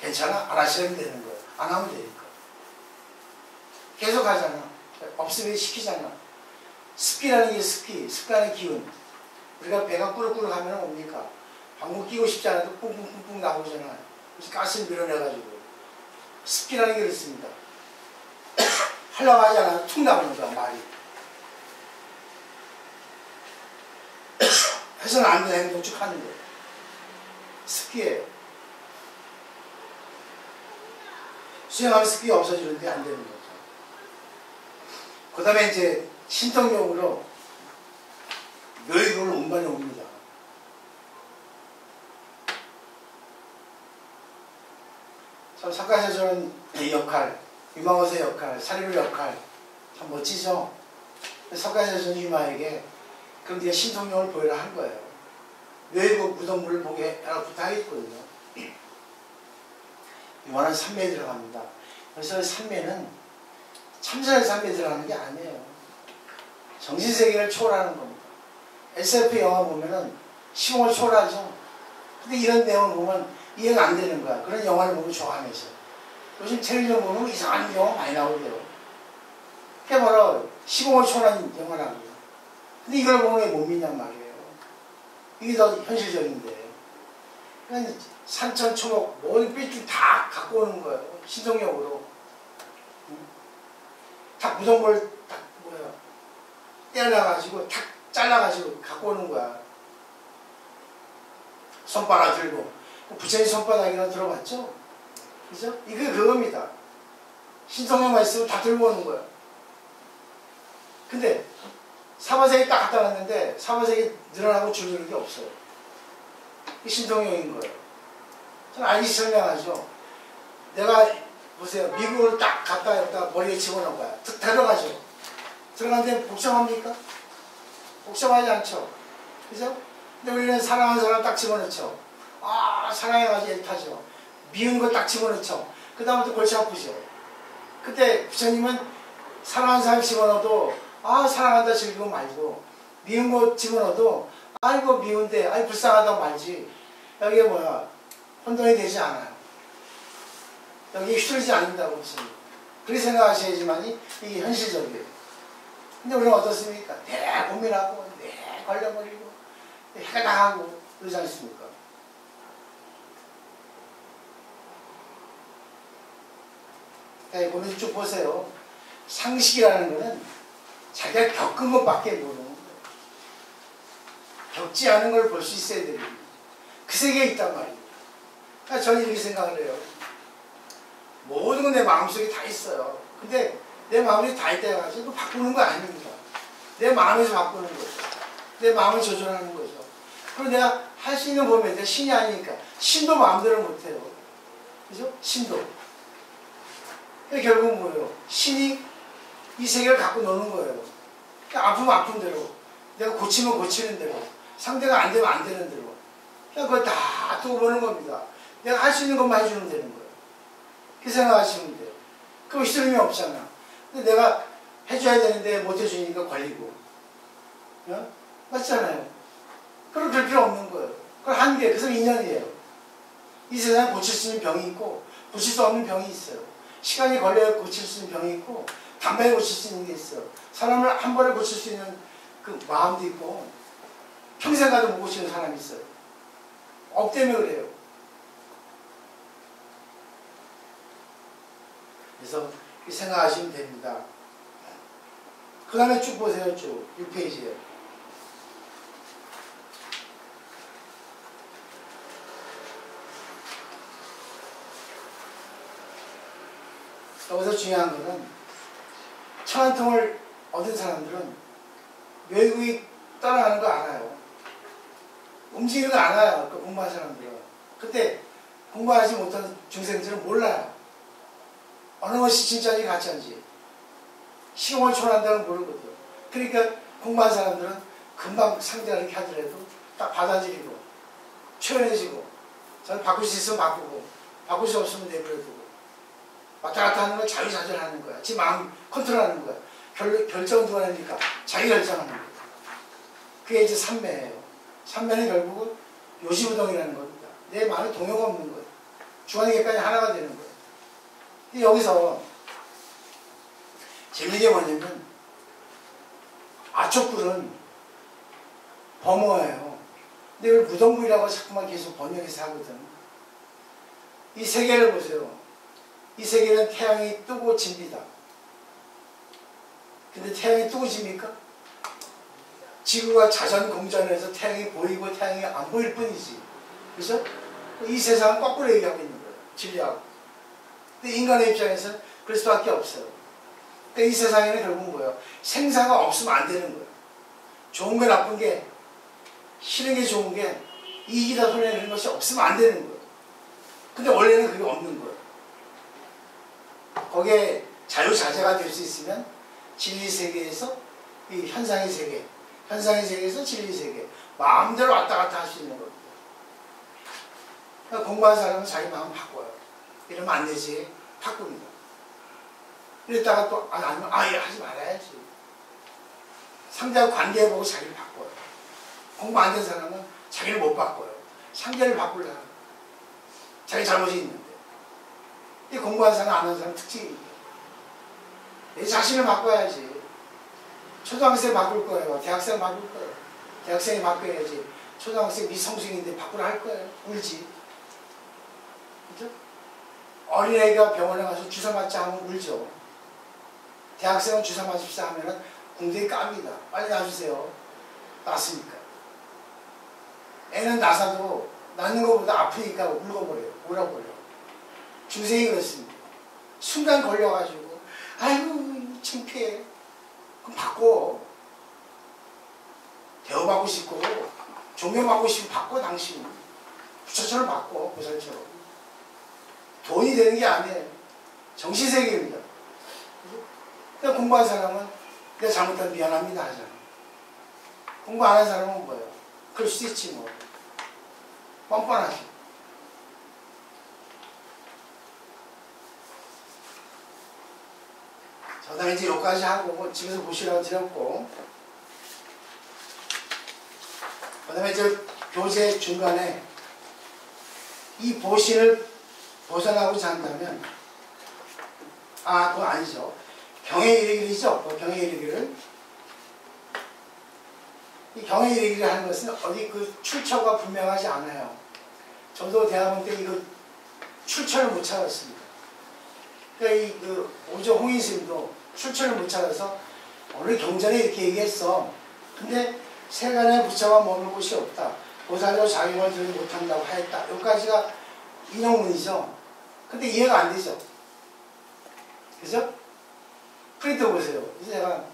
괜찮아? 안 하시면 되는 거예요. 안 하면 되니까. 계속 하잖아. 업습을 시키잖아. 습기라는 게 습관의 기운. 우리가 배가 꾸룩꾸룩 하면 뭡니까? 방구 끼고 싶지 않아도 뿡뿡뿡뿡 나오잖아요. 그래서 가스를 밀어내가지고. 습기라는 게 그렇습니다. 하려고 하지 않아도 툭 나오는 거야, 말이. 해서는 안 되는 행동 쭉 하는 거예요. 습기예요. 수행하면 습기가 없어지는데 안 되는 거죠. 그 다음에 이제 신통력으로 묘의국을 운반해 옵니다. 참 석가시조는 이 역할, 유망호의 역할, 사리불 역할 참 멋지죠? 석가시조는 유마에게 그럼 네가 신통력을 보여라 한 거예요. 묘의국 무덤물을 보게 하라고 부탁했거든요. 유마는 삼매에 들어갑니다. 그래서 삼매는 참선의 삼매에 들어가는 게 아니에요. 정신세계를 초월하는 겁니다. SF 영화 보면은 시공을 초월하죠. 근데 이런 내용을 보면 이해가 안 되는 거야. 그런 영화를 보면 좋아하면서. 요즘 텔레비전 보면 이상한 영화 많이 나오대요. 그게 바로 시공을 초월한 영화라고요. 근데 이걸 보면 왜 못 믿냔 말이에요. 이게 더 현실적인데. 그러니까 산천, 초목, 모든 삐뚤 다 갖고 오는 거예요. 신성력으로. 다 무덤을 딱 떼어놔가지고 탁 잘라가지고 갖고 오는 거야. 손바닥 들고. 부처님 손바닥이나 들어봤죠? 그죠? 이게 그겁니다. 신성령만 있으면 다 들고 오는 거야. 근데 사바세계 딱 갖다 놨는데 사바세계 늘어나고 줄는 게 없어요. 이게 신성령인 거예요. 저는 알기 설명하죠. 내가 보세요. 미국을 딱 갖다 여기다 머리에 집어넣은 거야. 들어가죠. 들어가는데 복잡합니까? 복잡하지 않죠. 그죠? 근데 우리는 사랑하는 사람 딱 집어넣죠. 사랑해가지고 애타죠. 미운 거 딱 집어넣죠. 그 다음부터 골치 아프죠. 그때 부처님은 사랑하는 사람 집어넣어도 사랑한다 즐기고 말고, 미운 거 집어넣어도 아이고 미운데 불쌍하다고 말지. 여기에 혼돈이 되지 않아요. 여기 휘둘리지 않는다고 부처님. 그렇게 생각하셔야지만이 이게 현실적이에요. 근데 우리는 어떻습니까? 내 고민하고 내 걸려버리고 해가 나가고 그러지 않습니까? 고민 쭉 보세요. 상식이라는 거는 자기가 겪은 것밖에 모르는 거예요. 겪지 않은 걸 볼 수 있어야 됩니다. 그 세계에 있단 말이에요. 그러니까 저는 이렇게 생각을 해요. 모든 건 내 마음속에 다 있어요. 근데 내 마음에 다 있다 해가지고 바꾸는 거 아닙니다. 내 마음에서 바꾸는 거죠. 내 마음을 조절하는 거죠. 그리고 내가 할 수 있는 범위에 내가 신이 아니니까 신도 마음대로 못해요. 그죠? 신도. 그러니까 결국은 뭐예요? 신이 이 세계를 갖고 노는 거예요. 그러니까 아프면 아픈 대로, 내가 고치면 고치는 대로, 상대가 안 되면 안 되는 대로. 그냥 그걸 다 두고 보는 겁니다. 내가 할 수 있는 것만 해주면 되는 거예요. 그렇게 생각하시면 돼요. 그럼 휘둘림이 없잖아. 근데 내가 해줘야 되는데 못 해주니까 걸리고. 어? 맞잖아요. 그럼 그럴 필요 없는 거예요. 그걸 한계, 그래서 인연이에요. 이 세상에 고칠 수 있는 병이 있고, 고칠 수 없는 병이 있어요. 시간이 걸려야 고칠 수 있는 병이 있고, 단번에 고칠 수 있는 게 있어요. 사람을 한 번에 고칠 수 있는 그 마음도 있고, 평생 가도 못 고치는 사람이 있어요. 업 때문에 그래요. 그래서 생각하시면 됩니다. 그 다음에 쭉 보세요. 쭉 6페이지에 여기서 중요한 거는 천안통을 얻은 사람들은 외국이 떠나가는 거 알아요. 움직이는 거 알아요. 그 공부한 사람들은. 근데 공부하지 못한 중생들은 몰라요. 어느 것이 진짜인지 가짜인지. 시공을 초월한다는 걸 모르거든. 그러니까 공부한 사람들은 금방 상대가 이렇게 하더라도 딱 받아들이고 초연해지고 저는 바꿀 수 있으면 바꾸고 바꿀 수 없으면 내버려두고 왔다 갔다 하는 걸 자유자재하는 거야. 지 마음 컨트롤하는 거야. 결정은 누가 내니까 자기 결정하는 거야. 그게 이제 삼매예요. 삼매는 결국은 요지부동이라는 겁니다. 내 마음에 동요가 없는 거예요. 주관의 객관이 하나가 되는 거예요. 근데 여기서 재밌는 게 뭐냐면 아촉불은 범어예요. 근데 이걸 무동불이라고 자꾸만 계속 번역해서 하거든. 이 세계를 보세요. 이 세계는 태양이 뜨고 집니다. 근데 태양이 뜨고 집니까? 지구가 자전공전해서 태양이 보이고 태양이 안 보일 뿐이지. 그래서 이 세상은 거꾸로 얘기하고 있는 거예요. 진리하고. 근데 인간의 입장에서는 그럴 수밖에 없어요. 그러니까 이 세상에는 결국은 뭐예요? 생사가 없으면 안 되는 거예요. 좋은 게 나쁜 게, 싫은 게 좋은 게, 이익이다 손해내는 것이 없으면 안 되는 거예요. 근데 원래는 그게 없는 거예요. 거기에 자유자재가 될 수 있으면 진리 세계에서 이 현상의 세계, 현상의 세계에서 진리 세계, 마음대로 왔다 갔다 할 수 있는 겁니다. 그러니까 공부한 사람은 자기 마음 바꿔요. 이러면 안 되지. 바꿉니다. 이랬다가 또 아니면 아예 하지 말아야지. 상대하고 관계해보고 자기를 바꿔요. 공부 안 된 사람은 자기를 못 바꿔요. 상대를 바꾸려고. 자기 잘못이 있는데. 이 공부한 사람 안 한 사람 특징이에요. 내 자신을 바꿔야지. 초등학생 바꿀 거예요. 대학생 바꿀 거예요. 대학생이 바꿔야지. 초등학생 미성숙인데 바꾸라 할 거예요. 울지. 그죠? 어린애가 병원에 가서 주사 맞자 하면 울죠. 대학생은 주사 맞읍시다 하면은 궁뎅이 깝니다. 빨리 놔주세요. 낳았으니까. 애는 낳아도 낳는 것보다 아프니까 울어버려요. 울어버려요. 중생이 그렇습니다. 순간 걸려가지고 아이고 창피해. 그럼 바꿔. 대우받고 싶고 존경받고 싶으면 바꿔. 당신 부처처럼 바꿔. 보살처럼. 돈이 되는 게 아니에요. 정신세계입니다. 그러니까 공부한 사람은 내가 잘못하면 미안합니다 하잖아. 공부 안 한 사람은 뭐예요? 그럴 수 있지 뭐. 뻔뻔하지. 그 다음에 이제 여기까지 하고 뭐 집에서 보시라고 드렸고, 그 다음에 이제 교재 중간에 이 보신을 벗어나고자 한다면, 그거 아니죠. 경의 이르기이죠. 경의 이르기를. 이 경의 이르기를 하는 것은 어디 그 출처가 분명하지 않아요. 저도 대학원 때 이거 출처를 못 찾았습니다. 그러니까 이 그 오조 홍인스님도 출처를 못 찾아서 어느 경전에 이렇게 얘기했어. 근데 세간의 부처가 머물 곳이 없다. 보살도 작용을 들지 못한다고 하였다. 여기까지가 인용문이죠. 근데 이해가 안 되죠. 그죠? 프린트 보세요. 이제 제가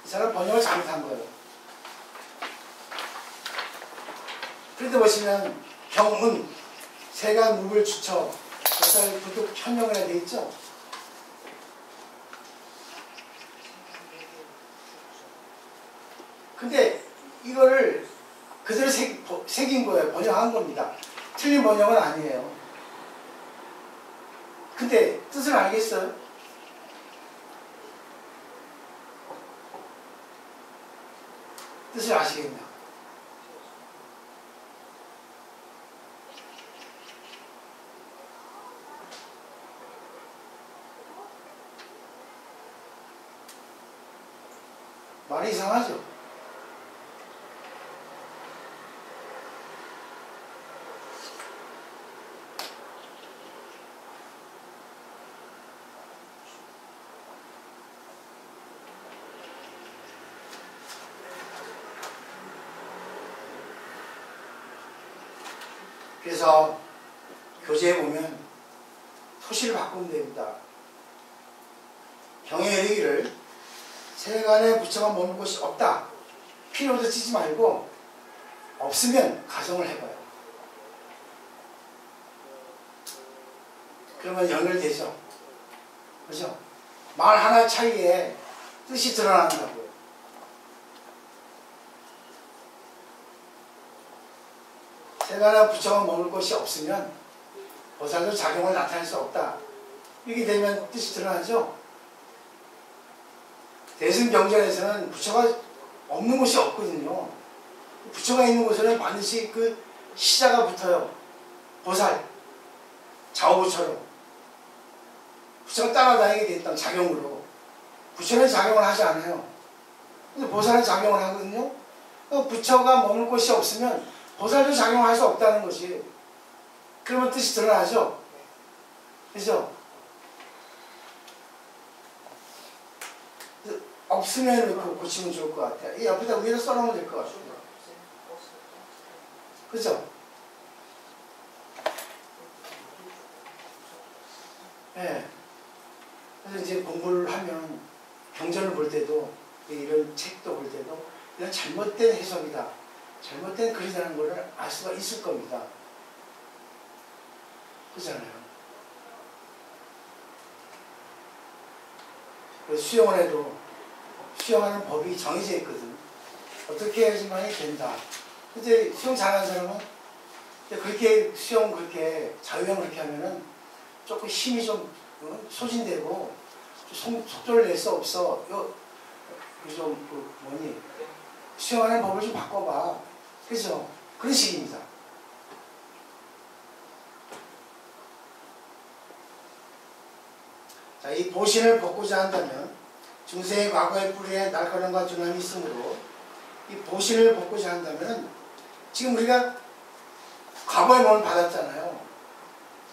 이 사람 번역을 잘못한 거예요. 프린트 보시면 경운, 세간 무불 주처, 보살 부득 현명을 해야 되겠죠? 근데 이거를 그대로 새긴 거예요. 번역한 겁니다. 틀린 번역은 아니에요. 근데 뜻을 알겠어요? 뜻을 아시겠냐? 말이 이상하죠? 그래서 교재에 보면 토시를 바꾸면 됩니다. 경에 이르기를 세간의 부처가 머물 곳이 없다. 필요도 치지 말고 없으면 가정을 해봐요. 그러면 연결되죠. 그죠? 말 하나 차이에 뜻이 드러난다고요. 세간의 부처가 머물 곳이 없으면 보살도 작용을 나타낼 수 없다. 이렇게 되면 뜻이 드러나죠. 대승경전에서는 부처가 없는 곳이 없거든요. 부처가 있는 곳에는 반드시 그 시자가 붙어요. 보살, 좌우부처로. 부처가 따라다니게 됐던 작용으로. 부처는 작용을 하지 않아요. 근데 보살은 작용을 하거든요. 부처가 머물 곳이 없으면 보살도 작용할 수 없다는 것이. 그러면 뜻이 드러나죠? 그죠? 없으면 이렇게 고치면 좋을 것 같아요. 이 옆에다 위에다 써놓으면 될 것 같아요. 그죠? 예. 네. 그래서 이제 공부를 하면 경전을 볼 때도 이런 책도 볼 때도 이런 잘못된 해석이다. 잘못된 글이라는 것을 알 수가 있을 겁니다. 그렇잖아요. 그래서 수영을 해도 수영하는 법이 정해져 있거든. 어떻게 해야지만이 된다. 근데 수영 잘하는 사람은 그렇게 수영 그렇게 자유형 그렇게 하면은 조금 힘이 좀 소진되고 속도를 낼 수 없어. 좀 뭐니 수영하는 법을 좀 바꿔봐. 그죠? 그런 식입니다. 자, 이 보신을 벗고자 한다면 중세의 과거의 뿌리에 날카로움과 둔함이 있으므로 이 보신을 벗고자 한다면 지금 우리가 과거의 몸을 받았잖아요.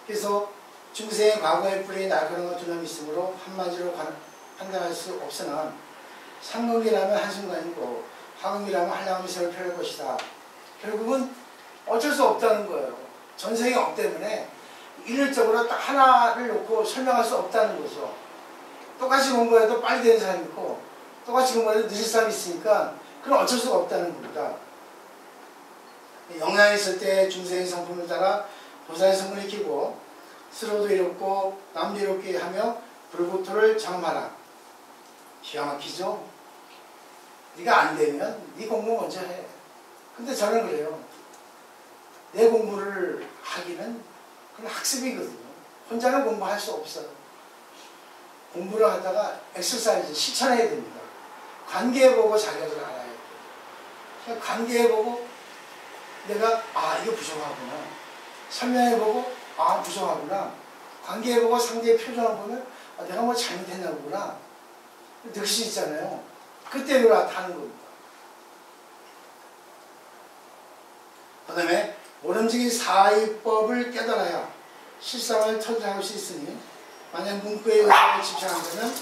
그래서 중세의 과거의 뿌리에 날카로움과 둔함이 있으므로 한마디로 판단할 수 없으나 상극이라면 한순간이고 하극이라면 한량의 세월을 필요할 것이다. 결국은 어쩔 수 없다는 거예요. 전생의 업 때문에 일률적으로 딱 하나를 놓고 설명할 수 없다는 거죠. 똑같이 공부해도 빨리 되는 사람이 있고 똑같이 공부해도 늦을 사람이 있으니까 그건 어쩔 수가 없다는 겁니다. 영향이 있을 때 중생의 성품을 따라 보살의 성분을 익히고 스스로도 이롭고 남도 이롭게 하며 불구토를 정하라. 기가 막히죠? 네가 안 되면 네 공부 먼저 해. 근데 저는 그래요. 내 공부를 하기는 그건 학습이거든요. 혼자는 공부할 수 없어요. 공부를 하다가 엑서사이즈 실천해야 됩니다. 관계해보고 자격을 알아야 돼요. 그냥 관계해보고 내가 이거 부족하구나. 설명해보고 부족하구나. 관계해보고 상대의 표정을 보면 내가 뭐 잘못했나 보구나. 느낄 수 있잖아요. 그때 나타나는 겁니다. 그 다음에 모름지기 사의법을 깨달아야 실상을 터득할 수 있으니 만약 문구의 의사를 집착한다면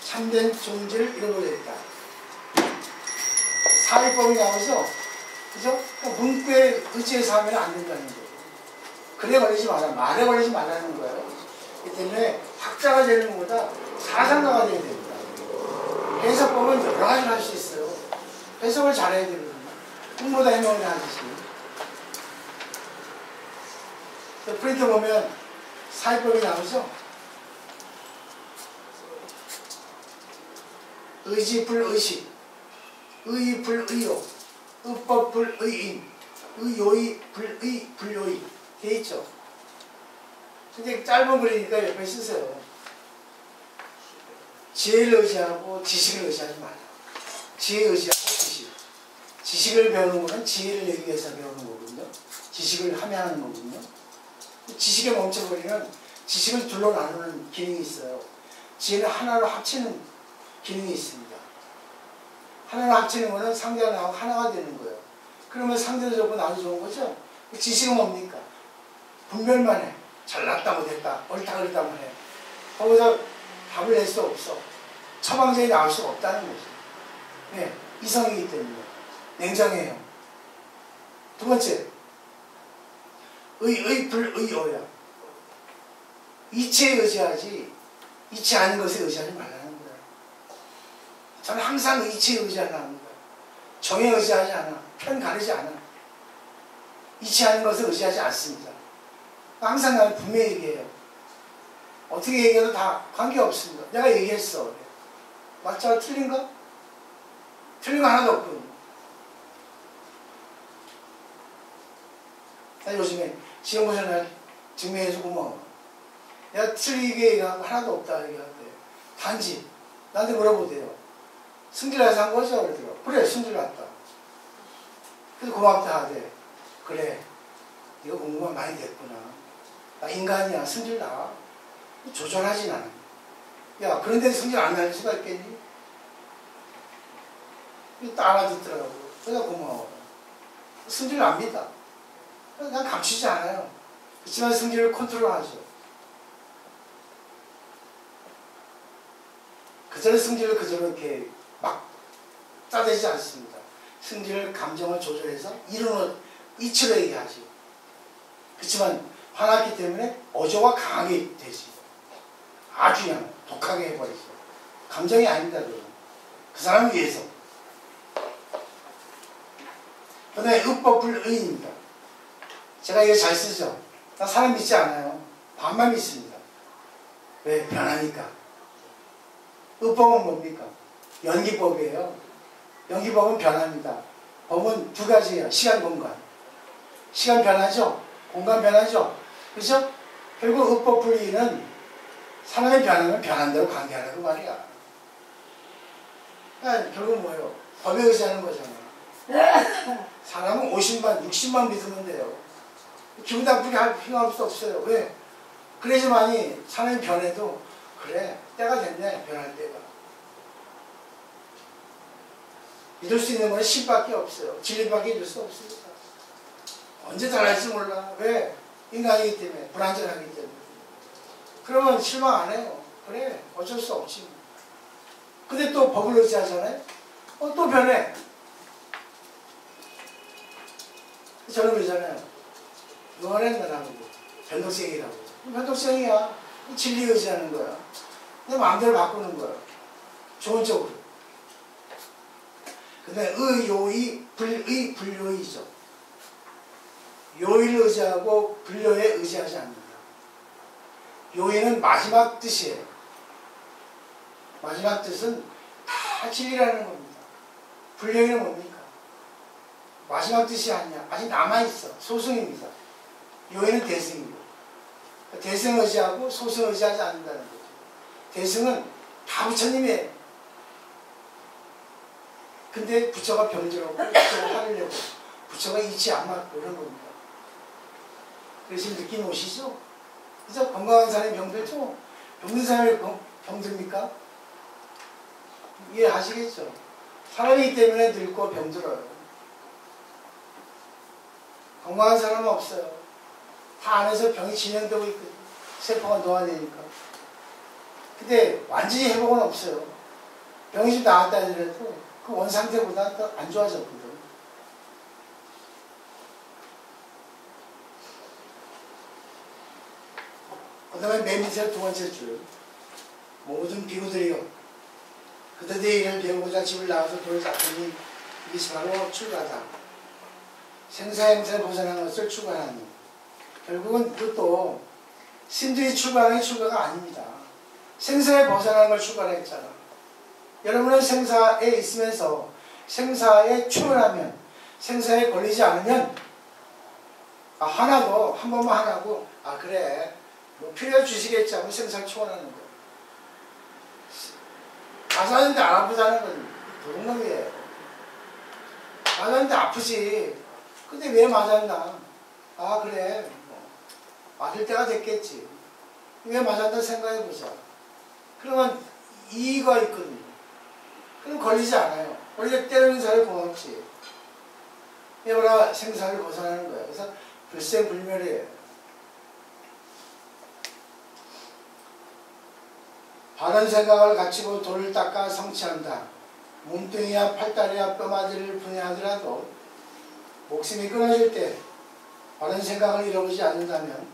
참된 종지를 잃어버리겠다. 사회법이 나와서, 그죠? 문구에 의지해서 하면 안 된다는 거예요. 글에 걸리지 말라, 말에 걸리지 말라는 거예요. 그렇기 때문에 학자가 되는 것보다 사상가가 되어야 됩니다. 해석법은 여러 가지를 할 수 있어요. 해석을 잘해야 되거든요. 공부다 해명을 하듯이. 프린트 보면 사회법이 나오죠? 의지 불의식, 의 불의욕, 의법 불의인, 의요의 불의 불요의 돼 있죠. 근데 짧은 글이니까 옆에 쓰세요. 지혜를 의지하고 지식을 의지하지 말라. 지혜 의지하고 지식. 지식을 배우는 거는 지혜를 내기 위해서 배우는 거거든요. 지식을 함양하는 거거든요. 지식에 멈춰버리면 지식을 둘로 나누는 기능이 있어요. 지혜는 하나로 합치는 기능이 있습니다. 하나로 합치는 거는 상대가 나하고 하나가 되는 거예요. 그러면 상대도 좋고 나도 좋은 거죠. 지식은 뭡니까? 분별만 해. 잘났다 못했다. 옳다 그랬다만 해. 거기서 답을 낼 수 없어. 처방전이 나올 수가 없다는 거죠. 네, 이성이기 때문에 냉정해요. 두 번째, 불의어야. 이치에 의지하지 이치 아닌 것에 의지하지 말라는 거야. 저는 항상 이치에 의지하는 겁니다. 정에 의지하지 않아. 편 가르지 않아. 이치 아닌 것에 의지하지 않습니다. 항상 나는 분명히 얘기해요. 어떻게 얘기해도 다 관계없습니다. 내가 얘기했어. 맞죠? 틀린가? 틀린 거 하나도 없거든요. 나 요즘에 지원보셔 날 증명해서 고마워. 내가 틀리게 얘기하고 하나도 없다 얘기하는데 단지 나한테 물어보대요. 승질나서 한 거죠? 그러더라고. 그래, 승질났다. 그래서 고맙다 하대. 그래, 네가 공부가 많이 됐구나. 나 인간이야. 승질나. 조절하진 않아. 야, 그런데 승질 안 나는 수가 있겠니? 딱 알아듣더라고. 그래서 고마워. 승질 납니다. 난 감추지 않아요. 그렇지만 승질을 컨트롤하죠. 그대로 승질을 그대로 이렇게 막 짜대지 않습니다. 승질을 감정을 조절해서 이루는 이치로 얘기하지. 그렇지만 화났기 때문에 어조가 강하게 되지. 아주 그냥 독하게 해버리죠. 감정이 아닙니다. 그 사람을 위해서. 그 다음에 의법불의입니다. 제가 이거 잘 쓰죠. 나 사람 믿지 않아요. 반만 믿습니다. 왜? 변하니까. 의법은 뭡니까? 연기법이에요. 연기법은 변합니다. 법은 두 가지예요. 시간, 공간. 시간 변하죠? 공간 변하죠? 그렇죠? 결국 의법불의는 사람이 변하면 변한 대로 관계하라고 말이야. 그러니까 결국 뭐예요? 법에 의지하는 거잖아요. 사람은 50만, 60만 믿으면 돼요. 기분 나쁘게 할 필요가 없어요. 왜? 그래야지만이 사람이 변해도 그래, 때가 됐네, 변할 때가. 믿을 수 있는 건 신밖에 없어요. 진리밖에 믿을 수 없습니다. 언제 달라질지 몰라. 왜? 인간이기 때문에, 불완전하기 때문에. 그러면 실망 안 해요. 그래, 어쩔 수 없지. 근데 또 법을 의지하잖아요. 또 변해. 저는 그러잖아요. 너는 나라고 변덕생이라고. 변덕생이야. 진리 의지하는 거야. 내 마음대로 바꾸는 거야. 좋은 쪽으로. 근데 의요의 불의 불요의죠. 요의를 의지하고 불요에 의지하지 않는다. 요의는 마지막 뜻이에요. 마지막 뜻은 다 진리라는 겁니다. 불요의는 뭡니까? 마지막 뜻이 아니야. 아직 남아있어. 소승입니다. 요의는 대승이고. 대승 의지하고 소승 의지하지 않는다는 거죠. 대승은 다 부처님이에요. 근데 부처가 병들었고, 부처가 화를 내고, 부처가 이치 안 맞고 이런 겁니다. 그래서 느낌 오시죠? 그죠? 건강한 사람이 병들죠? 병든 사람이 병듭니까? 이해하시겠죠? 사람이기 때문에 늙고 병들어요. 건강한 사람은 없어요. 다 안에서 병이 진행되고 있거든요. 세포가 노화되니까. 근데 완전히 회복은 없어요. 병이 좀 나았다 하더라도 그 원상태보다 더 안 좋아졌거든. 그 다음에 맨 밑에 두 번째 줄. 모든 비구들이요. 그들의 일을 배우고자 집을 나와서 돌을 닦으니 이것이 바로 출가다. 생사행사를 벗어난 것을 출가하니. 결국은 그것도 신들이 출가하는 게 출가가 아닙니다. 생사에 벗어나는 걸 출가라 했잖아. 여러분은 생사에 있으면서 생사에 출현하면 생사에 걸리지 않으면 하나도 한 번만 하나고 그래 뭐 필요해 주시겠지 하고 생사를 초월하는 거예요. 맞았는데 안 아프다는 건 도둑놈이에요. 맞았는데 아프지. 근데 왜 맞았나? 그래 뭐, 맞을 때가 됐겠지. 왜 맞았나 생각해보자. 그러면 이의가 있거든요. 그럼 걸리지 않아요. 원래 때리는 사람이 고맙지. 이거라 생사를 벗어나는 거예요. 그래서 불생불멸이에요. 바른 생각을 갖추고 돌을 닦아 성취한다. 몸뚱이야 팔다리야 뼈마디를 분해하더라도 목숨이 끊어질 때 바른 생각을 잃어보지 않는다면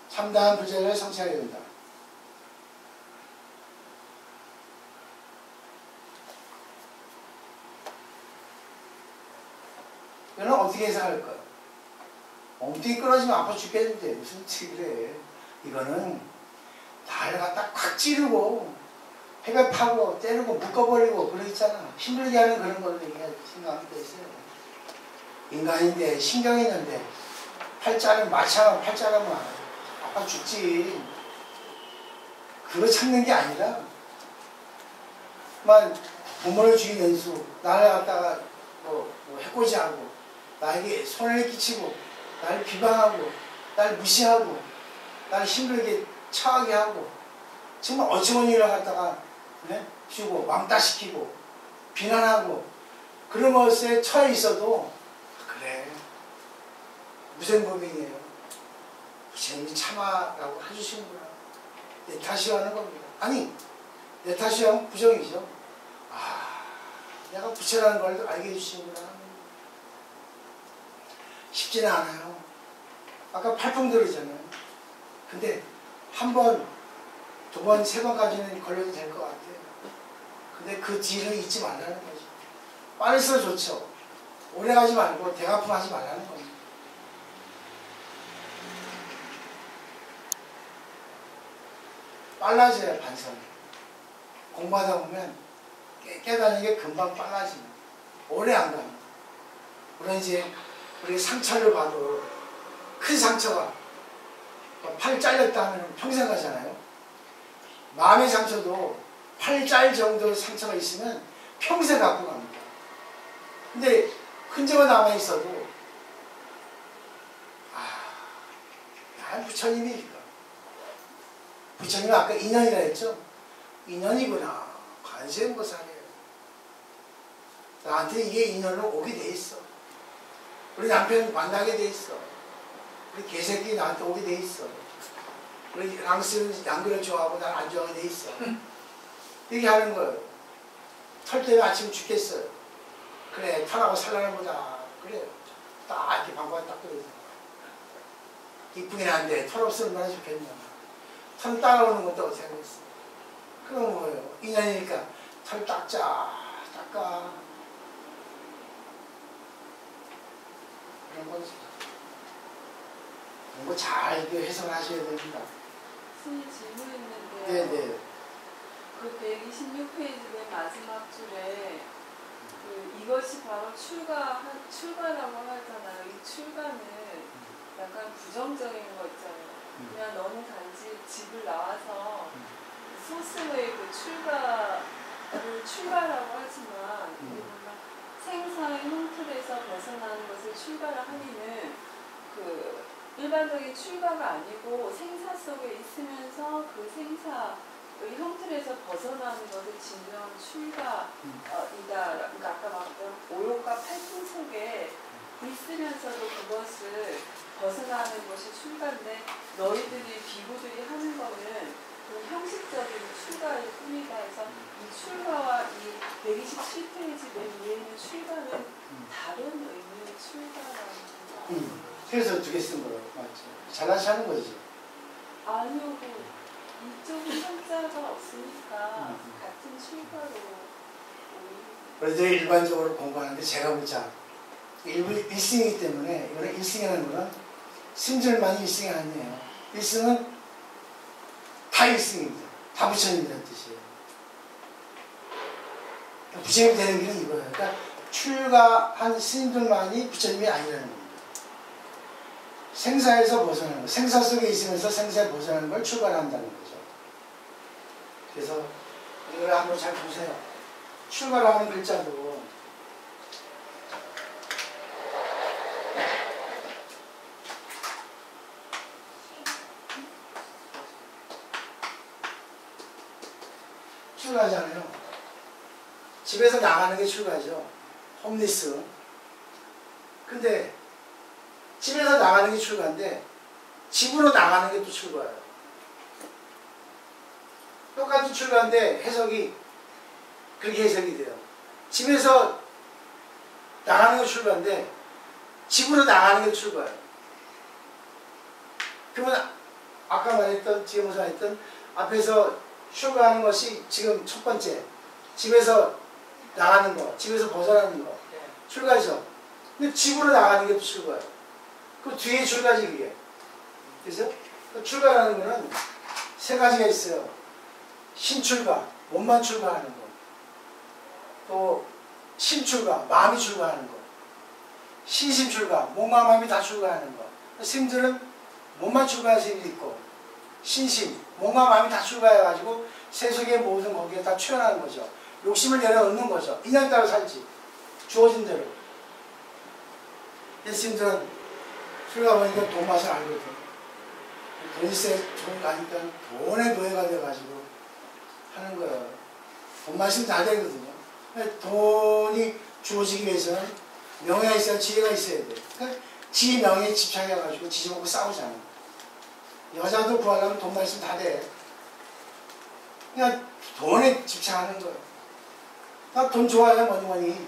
참다한 부재를 성취하게 된다. 이거는 어떻게 해석할까요? 몸뚱이 끊어지면 아파 죽겠는데 무슨 치기래. 이거는 나를 갖다 콱 찌르고 해가 파고 때리고 묶어버리고 그러있잖아. 힘들게 하는 그런 걸로 생각하면 되세요. 인간인데 신경이 있는데 팔자는 마차가 팔자라면 아파 죽지. 그거 참는 게 아니라 만 부모를 죽인 연수 나를 갖다가 뭐 해코지하고 나에게 손해를 끼치고 나를 비방하고 나를 무시하고 나를 힘들게 처하게 하고 정말 어처구니 일을 갖다가 주고 왕따시키고 비난하고 그런 것에 처해 있어도 그래 무생법인이에요. 부처님이 참아라고 해주시는구나. 내 탓이요 하는 겁니다. 아니 내 탓이요 부정이죠. 내가 부처라는 걸 알게 해주시는구나. 쉽지는 않아요. 아까 팔풍들이잖아요. 근데 한 번, 두 번, 세 번까지는 걸려도 될 것 같아요. 근데 그 뒤를 잊지 말라는 거죠. 빠를수록 좋죠. 오래 가지 말고 대가품 하지 말라는 겁니다. 빨라져요, 반성이. 공부하다 보면 깨닫는 게 금방 빨라집니다. 오래 안 갑니다. 물론 이제 우리 상처를 봐도 큰 상처가 팔 잘렸다 하면 평생 가잖아요. 마음의 상처도 팔 짤 정도의 상처가 있으면 평생 갖고 갑니다. 근데 흔적은 남아있어도 부처님이니까. 부처님은 아까 인연이라 했죠? 인연이구나. 관세음보살이에요. 나한테 이게 인연으로 오게 돼 있어. 우리 남편 만나게 돼 있어. 우리 개새끼 나한테 오게 돼 있어. 우리 랑스는 양그를 좋아하고 난 안 좋아하게 돼 있어. 이렇게 하는 거예요. 털 때문에 아침 죽겠어요. 그래, 털하고 살라는 거다. 그래, 딱 이렇게 방광 딱 들어서. 이쁘긴 한데 털 없으면 얼마나 좋겠냐. 털 따라오는 것도 어떻게 하겠어. 그건 뭐예요? 인연이니까 털 닦자, 닦아. 그런 거지. 그런 거 잘 해석을 하셔야 됩니다. 스님 질문 있는데요. 네네. 그 126페이지 맨 마지막 줄에 이것이 바로 출가라고 하잖아요. 이 출가는 약간 부정적인 거 있잖아요. 그냥 너는 단지 집을 나와서 소스의 그 출가라고 하지만 생사의 형틀에서 벗어나는 것을 출가라 하기는 그 일반적인 출가가 아니고 생사 속에 있으면서 그 생사의 형틀에서 벗어나는 것을 진정 출가이다. 그러니까 아까 말했던 오욕과 팔풍 속에 있으면서도 그것을 벗어나는 것이 출가인데 너희들이 비구들이 하는 거는 그 형식적인 출가일 뿐이다 해서 이 출가와 이 127페이지 맨 위에 있는 출가는 다른 의미의 출가라는 거. 그래서 두 개 쓴 거라고. 맞죠. 잘나시 하는 거지. 아니요, 이쪽은 한자가 없으니까 같은 출가로 그래도 일반적으로 공부하는데 제가 보자. 일부 1승이기 때문에 이거는 1승이라는 거는 심절만이 1승이 아니에요. 1승은 다 1승입니다. 다 부처님이라는 뜻이에요. 부처님이 되는 길은 이거예요. 그러니까 출가한 스님들만이 부처님이 아니라는 겁니다. 생사에서 벗어나는 거, 생사 속에 있으면서 생사에 벗어나는 걸 출가한다는 거죠. 그래서 이걸 한번 잘 보세요. 출가라는 글자도 출가잖아요. 집에서 나가는 게 출가죠. 홈리스. 근데 집에서 나가는 게 출가인데 집으로 나가는 게 또 출가예요. 똑같은 출가인데 해석이 그렇게 해석이 돼요. 집에서 나가는 게 출가인데 집으로 나가는 게 출가예요. 그러면 아까 말했던 지금 말했던 앞에서 출가하는 것이 지금 첫 번째 집에서 나가는 거, 집에서 벗어나는 거 출가죠. 근데 집으로 나가는 게 또 출가예요. 그 뒤에 출가지 그게. 그래서 출가라는 거는 세 가지가 있어요. 신출가, 몸만 출가하는 거. 또 심출가, 마음이 출가하는 거. 신심출가, 몸과 마음이 다 출가하는 거. 스님들은 몸만 출가하는 스님도 있고 신심, 몸과 마음이 다 출가해가지고 세속의 모든 거기에 다 출현하는 거죠. 욕심을 내려놓는 거죠. 인연에 따라 살지. 주어진 대로. 스님들은 출가 보니까 돈 맛을 알거든. 돈 있어야 돈 가니까 돈에 노예가 돼가지고 하는 거예요. 돈 맛은 다 되거든요. 돈이 주어지기 위해서는 명예가 있어야 지혜가 있어야 돼. 그러니까 지혜 명예에 집착해가지고 지지먹고 싸우잖아. 여자도 구하려면 돈만 있으면 다 돼. 그냥 돈에 집착하는 거예요. 나 돈 좋아해 뭐니.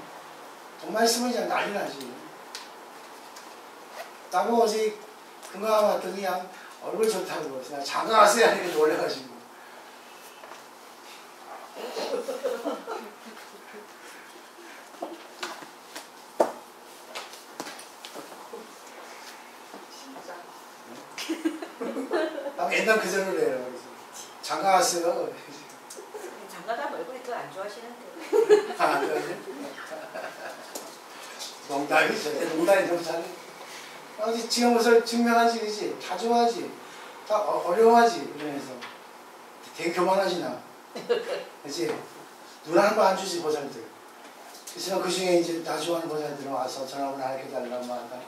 돈만 있으면 그냥 난리 나지. 나보고 어제 금강 왔더니 그냥 얼굴 좋다고 그래서 장가 갔어야 하니까 놀래가지고. 나 맨날 그 소리를 해요. 그래서 장가 갔어요. 장가가 얼굴이 더 안 좋아하시는데. 안 좋아하세요? 농담이죠. 농담이 너무 잘해. 어디 지금 옷을 증명하지, 그지? 다 좋아하지. 다 어려워하지. 이러면서. 되게 교만하지, 나. 그지? 눈 한 번 안 주지, 보살들. 그래서 그 중에 이제 나 좋아하는 보살들은 와서 전화번호 알려달라고 한다.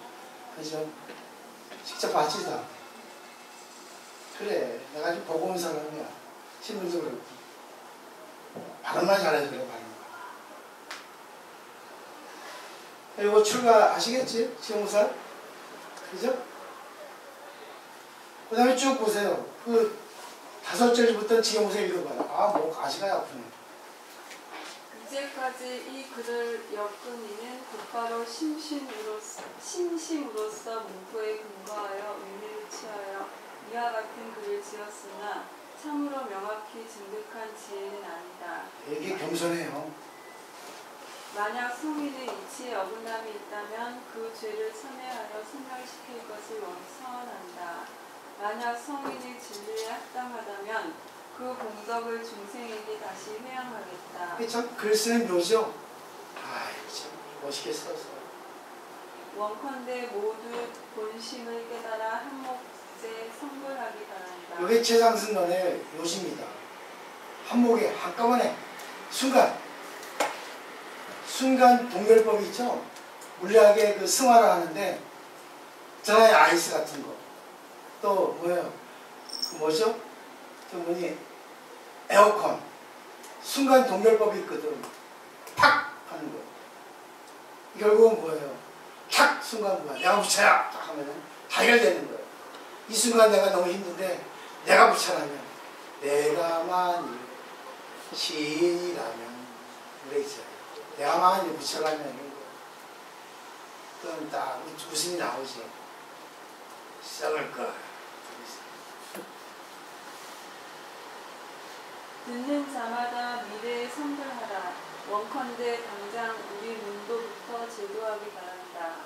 그래서 직접 봤지, 다. 그래. 내가 아주 보고 온 사람이야. 신분도 그렇고. 발음만 잘해서 그래, 발음. 이거 출가 아시겠지? 지용살? 그죠? 그 다음에 쭉 보세요. 그 5절부터 지용살 읽어봐요. 아, 뭐 가시가 아프네. 이제까지 이 글을 엮은이는 곧바로 심심으로써 문구에 근거하여 의미를 취하여 이와 같은 글을 지었으나 참으로 명확히 증득한 지혜는 아니다. 되게 겸손해요. 만약 성인의 이치에 어긋남이 있다면 그 죄를 참회하여 소멸시킬 것을 서원한다. 만약 성인의 진리에 합당하다면 그 공덕을 중생에게 다시 회양하겠다. 참 글 쓰는 묘죠? 아이 참 멋있게 써서. 원컨대 모두 본심을 깨달아 한몫에 성불하기 바란다. 이게 최상승론의 묘시입니다. 한목에 한꺼번에 순간 동결법이 있죠? 물리학의 그 승화를 하는데 드라이 아이스 같은 거. 또 뭐예요? 그 뭐죠? 그 뭐니? 에어컨. 순간 동결법이 있거든. 탁! 하는 거. 결국은 뭐예요? 탁! 순간 뭐야? 내가 붙여야! 딱 하면은 다 해결되는 거예요. 이 순간 내가 너무 힘든데 내가 붙여라면 내가 만일 시인이라면 그랬죠. 내가 만일 부처라면 그럼 딱 웃음이 나오죠. 썩을 거. 듣는 자마다 미래에 선별하라. 원컨대 당장 우리 문도부터 제도하기 바란다.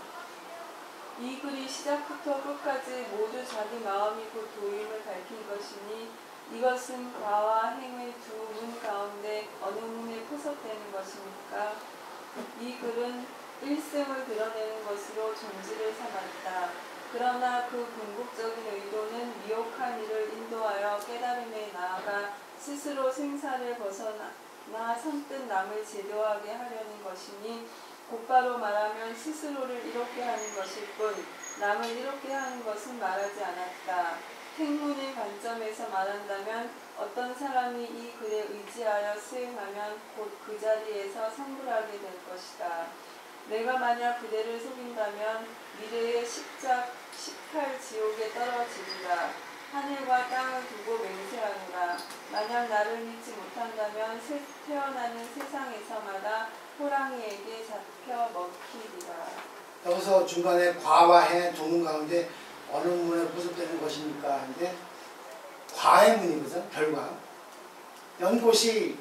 이 글이 시작부터 끝까지 모두 자기 마음이고 도임을 밝힌 것이니 이것은 과와 행의 두 문 가운데 어느 문에 포섭되는 것입니까? 이 글은 일승을 드러내는 것으로 존지를 삼았다. 그러나 그 궁극적인 의도는 미혹한 이를 인도하여 깨달음에 나아가 스스로 생사를 벗어나 선뜻 남을 제도하게 하려는 것이니 곧바로 말하면 스스로를 이롭게 하는 것일 뿐 남을 이롭게 하는 것은 말하지 않았다. 행문의 관점에서 말한다면 어떤 사람이 이 글에 의지하여 수행하면 곧 그 자리에서 성불하게 될 것이다. 내가 만약 그대를 속인다면 미래의 18 지옥에 떨어지리라. 하늘과 땅을 두고 맹세하노라. 만약 나를 믿지 못한다면 태어나는 세상에서마다 호랑이에게 잡혀 먹히리라. 여기서 중간에 과와 해 두 문 가운데 어느 문에 포섭되는 것입니까? 근데 과의 문이거든. 결과. 연꽃이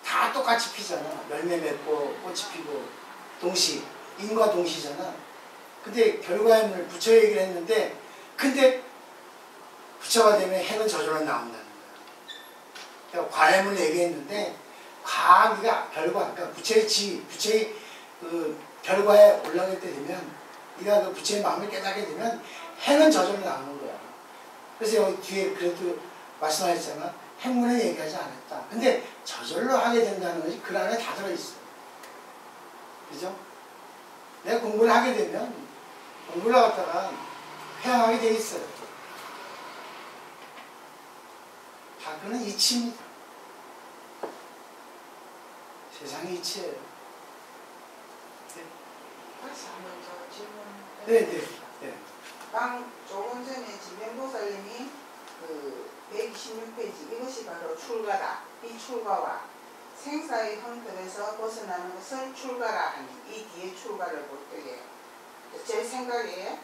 다 똑같이 피잖아. 열매 맺고 꽃이 피고 동시. 인과 동시잖아. 근데 결과의 문을 부처 얘기를 했는데 근데 부처가 되면 해는 저절로 나온다는 거야. 그러니까 과의 문을 얘기했는데 과가 결과, 그러니까 부처의 부처의 그 결과에 올라갈 때 되면 네가 그 부처의 마음을 깨닫게 되면 해는 저절로 나오는 거야. 그래서 여기 뒤에 그래도 말씀하셨잖아. 행문은 얘기하지 않았다. 근데 저절로 하게 된다는 것이 그 안에 다 들어있어. 그죠? 내가 공부를 하게 되면 공부를 갖다가 회항하게 돼 있어요. 다 그는 이치입니다. 세상이 이치예요. 다시 한번 저 질문. 네. 조금 전에 진명보살님이 그 126페이지 이것이 바로 출가다. 이 출가와 생사의 형편에서 벗어나는 것을 출가라 하니 이 뒤에 출가를 볼 때에 제 생각에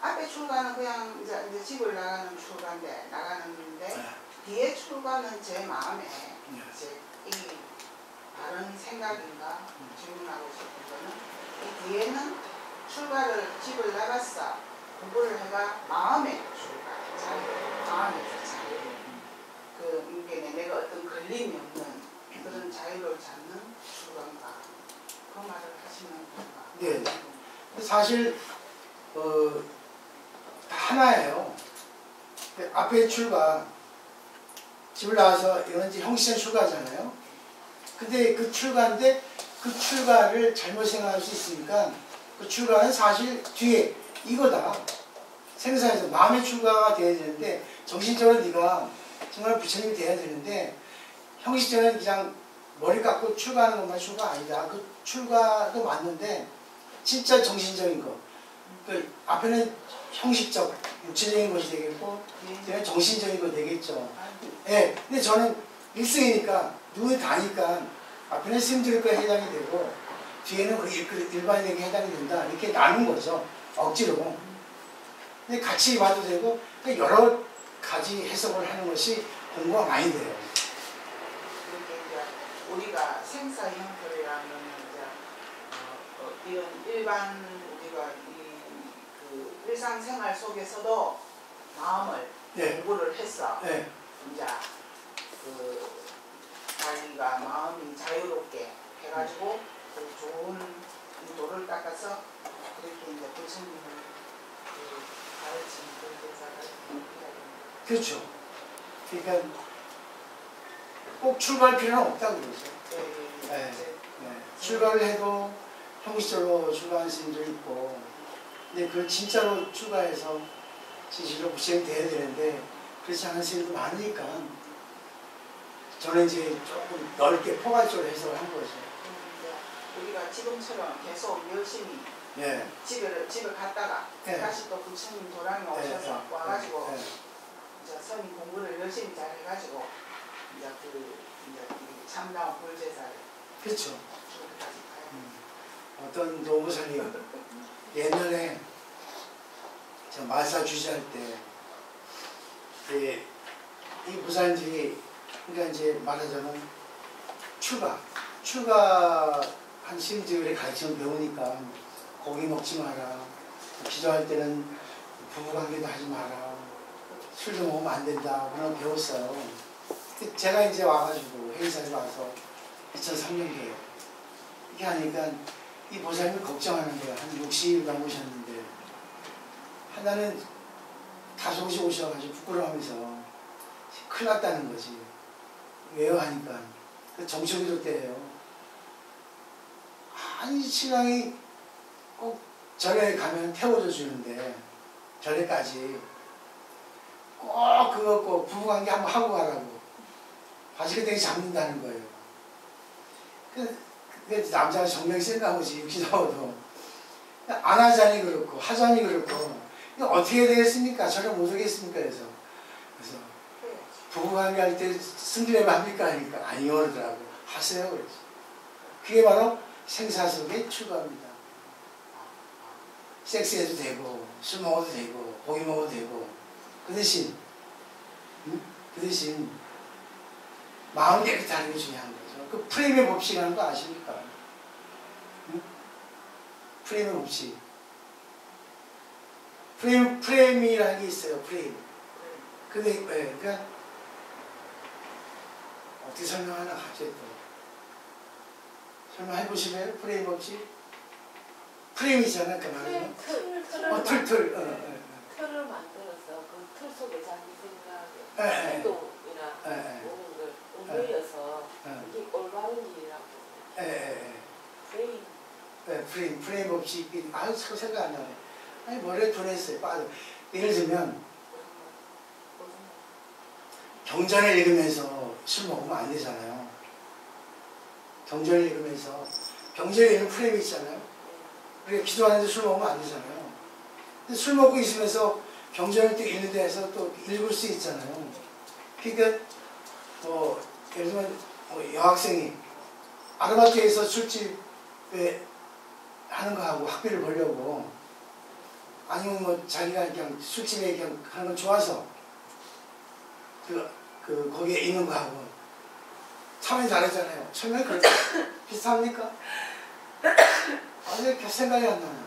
앞에 출가는 그냥 이제 집을 나가는 출가인데 나가는데 뒤에 출가는 제 마음에 이제 이 다른 생각인가 질문하고 싶은 거는 이 뒤에는 출가를 집을 나갔어 공부를 해가 마음의 출가 자유 마음에서 자유 그 이게 내가 어떤 걸림이 없는 그런 자유를 찾는 출가인가 그 말을 하시는 건가? 네. 사실 다 하나예요. 앞에 출가 집을 나와서 이건 이제 형식적 출가잖아요. 근데 그 출가인데 그 출가를 잘못 생각할 수 있으니까 그 출가는 사실 뒤에 이거다. 생사에서 마음의 출가가 돼야 되는데 정신적으로 네가 정말 부처님이 돼야 되는데 형식적으로 그냥 머리 깎고 출가하는 것만 출가 아니다. 그 출가도 맞는데 진짜 정신적인 거. 그 앞에는 형식적, 육체적인 것이 되겠고 뒤에는 정신적인 거 되겠죠. 예. 근데 저는 일승이니까 눈이 다니까 앞에는 스님들과 해당이 되고 뒤에는 우리 일반인에게 해당이 된다. 이렇게 나눈 거죠. 억지로. 근데 같이 봐도 되고 여러 가지 해석을 하는 것이 공부가 많이 돼요. 이렇게 이제 우리가 생사 형태라는 이제 이런 일반 우리가 그 일상생활 속에서도 마음을 공부를 했어. 네. 이제 그 자기가 마음이 자유롭게 해가지고 그 좋은 도를 닦아서 그렇게 이제 부처님을 가르친 그 대사가 그렇죠. 그러니까 꼭 출가할 필요는 없다고 그러죠. 네. 출가를 해도 형식적으로 출가하는 스님도 있고 근데 그걸 진짜로 출가해서 진실로 부처님이 돼야 되는데 그렇지 않은 스님도 많으니까 저는 이제 조금 넓게 포괄적으로 해석을 한 거죠. 우리가 지금처럼 계속 열심히 집에 갔다가 다시 또 부처님 도량에 오셔서 와가지고 이제 스님 공부를 열심히 잘 해가지고 참나와 불제사를 그렇죠. 저기까지 가요. 어떤 노무사님 옛날에 저 마사 주시할 때 이 무사님들이 그러니까 이제 말하자면 출가한 신들의 가르침을 배우니까 고기 먹지 마라, 기도할 때는 부부관계도 하지 마라, 술도 먹으면 안 된다 그런 거 배웠어요. 제가 이제 와가지고 회의사에 와서 2003년도에 이렇게 하니까 이 보살님이 걱정하는 거예요. 한 60일 넘으셨는데 하나는 다소곳이 오셔가지고 부끄러워하면서 큰일 났다는 거지. 왜요? 하니까 정초기도 때예요. 아니 신랑이 꼭 절에 가면 태워줘 주는데 절에까지 꼭 그거 꼭 부부관계 한번 하고 가라고 바지가되게 잡는다는 거예요. 그 남자가 정명이 센가 보지. 기도도 안 하자니 그렇고 하자니 그렇고 이거 어떻게 해야 되겠습니까? 절에 못 오겠습니까? 그래서 부부관계 할 때 승질내면 합니까? 하니까 아니요 그러더라고. 하세요 그러지. 그게 바로 생사속의 출가입니다. 섹스해도 되고 술 먹어도 되고 고기 먹어도 되고 그 대신 마음 깨끗하는 게 중요한 거죠. 그 프레임의 법칙이라는 거 아십니까? 프레임의 법칙. 프레임이라는 게 있어요. 프레임. 근데 그러니까 어떻게 설명하나 갑자기 또 설명해 보시면 프레임 법칙. 프레임이잖아 그 말은. 틀. 틀을 만들어서 그 틀 속에 자기 생각에 행동이나 모든 걸 옮겨서 이게 올바른 일이라고. 프레임 법칙이 아유 생각 안 나네. 아니 머리에 둔했어요. 빠져. 예를 들면 경전을 읽으면서 술 먹으면 안 되잖아요. 경전을 읽으면서 경전에 있는 프레임이 있잖아요. 우리가 기도하는데 술 먹으면 안 되잖아요. 근데 술 먹고 있으면서 경전을 또 읽는 데에서 또 읽을 수 있잖아요. 그러니까 예를 들면 여학생이 아르바이트에서 술집에 하는 거하고 학비를 벌려고 아니면 뭐 자기가 그냥 술집에 그냥 하는 건 좋아서 거기에 있는 거하고 참여이 다르잖아요. 설명이 그렇게 비슷합니까? 아니 생각이 안 나요.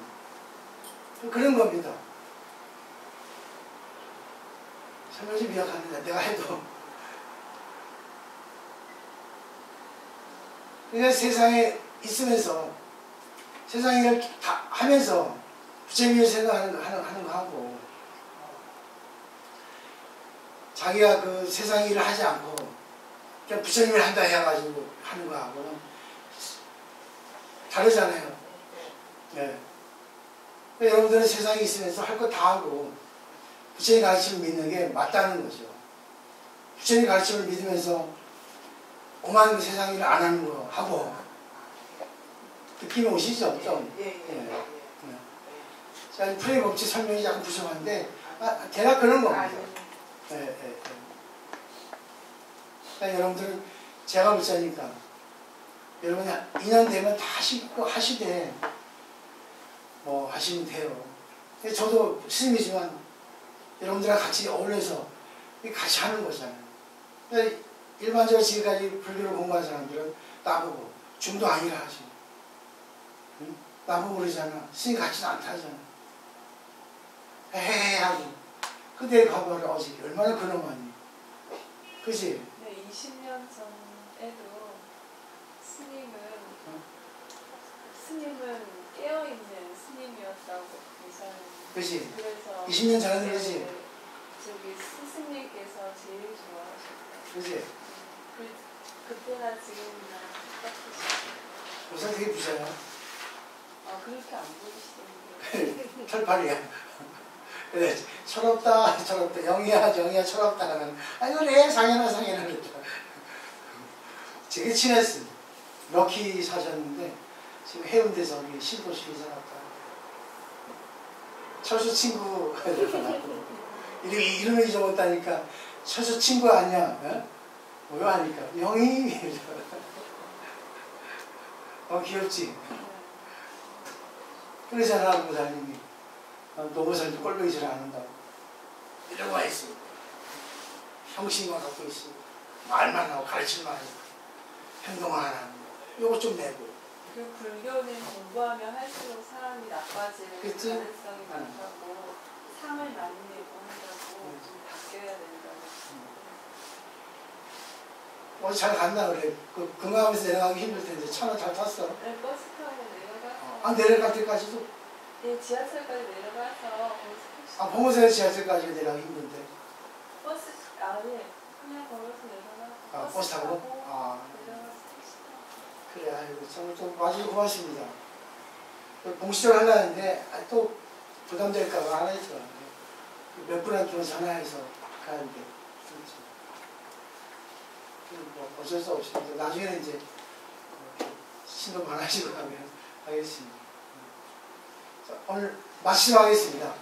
그런 겁니다. 설명 좀 미약합니다. 내가 해도. 그러니까 세상에 있으면서 세상 일을 다 하면서 부처님을 생각하는 거 하고 자기가 그 세상 일을 하지 않고 그냥 부처님을 한다 해가지고 하는 거하고는 다르잖아요. 네. 그러니까 여러분들은 세상에 있으면서 할 거 다 하고 부처님 가르침을 믿는 게 맞다는 거죠. 부처님 가르침을 믿으면서 오만 그 세상 일을 안 하는 거 하고 느낌이 오시죠? 좀. 자, 프레임 법칙 설명이 약간 부족한데 대략 그런 겁니다. 그러니까 여러분들은 제가 불자니까 여러분이 2년 되면 다 하시되 뭐 하시면 돼요. 저도 스님이지만 여러분들과 같이 어울려서 같이 하는 거잖아요. 그러니까 일반적으로 지금까지 불교를 공부한 사람들은 나보고 중도 아니라 하지. 응? 나보고 그러잖아. 스님 같이는 안 타잖아. 헤헤 하고 그때 가봐라 어저께 얼마나 근엄하니. 그치? 네, 20년 전에도 스님은 깨어있는 스님이었다고 계셨는데 그치? 그래서 20년 전에는 그치? 저기 스승님께서 제일 좋아하셨어요. 그치? 그때나 지금이나 똑같으시죠. 우선 되게 부자야. 그렇게 안 보이시던데. 털팔이야. 그래, 철없다. 영희야, 철없다. 아이고, 그래, 상현아. 그랬다. 되게 친했어. 럭키 사셨는데, 지금 해운대에서 우리 신도시에 살았다. 철수 친구. 이름을 잊어먹었다니까, 철수 친구 아니야? 어? 뭐야 하니까 형이 귀엽지? 그러잖아 목사님이 노무사님도 꼴보기질 안 한다고 이러고 와 있어. 형식만 갖고 있어. 말만 하고 가르칠만 하고 행동을 안 하고 요거 좀 내고. 그 불교는 공부하면 할수록 사람이 나빠질 그치? 가능성이 많다고 상을 많이 내고 한다고 좀 바뀌어야 된다고. 어디 잘 갔나 그래. 건강하면서 내려가기 힘들 텐데 차는 잘 탔어. 네, 버스 타고 내려가서. 아 내려갈 때까지도? 네, 지하철까지 내려가서 거기서 택시. 봉우사에서 지하철까지 내려가기 힘든데. 버스 아니 그냥 걸어서 내려가. 버스 타고? 내려가서 택시 타고. 그래, 아이고, 좀 와주셔서 고맙습니다. 공시적으로 하려는데, 또 부담될까봐 안 했죠. 몇 분한테 전화해서 가는데, 그렇죠. 뭐 어쩔 수 없습니다. 나중에는 이제, 신도 많아지고 하면 하겠습니다. 자, 오늘 마치도록 하겠습니다.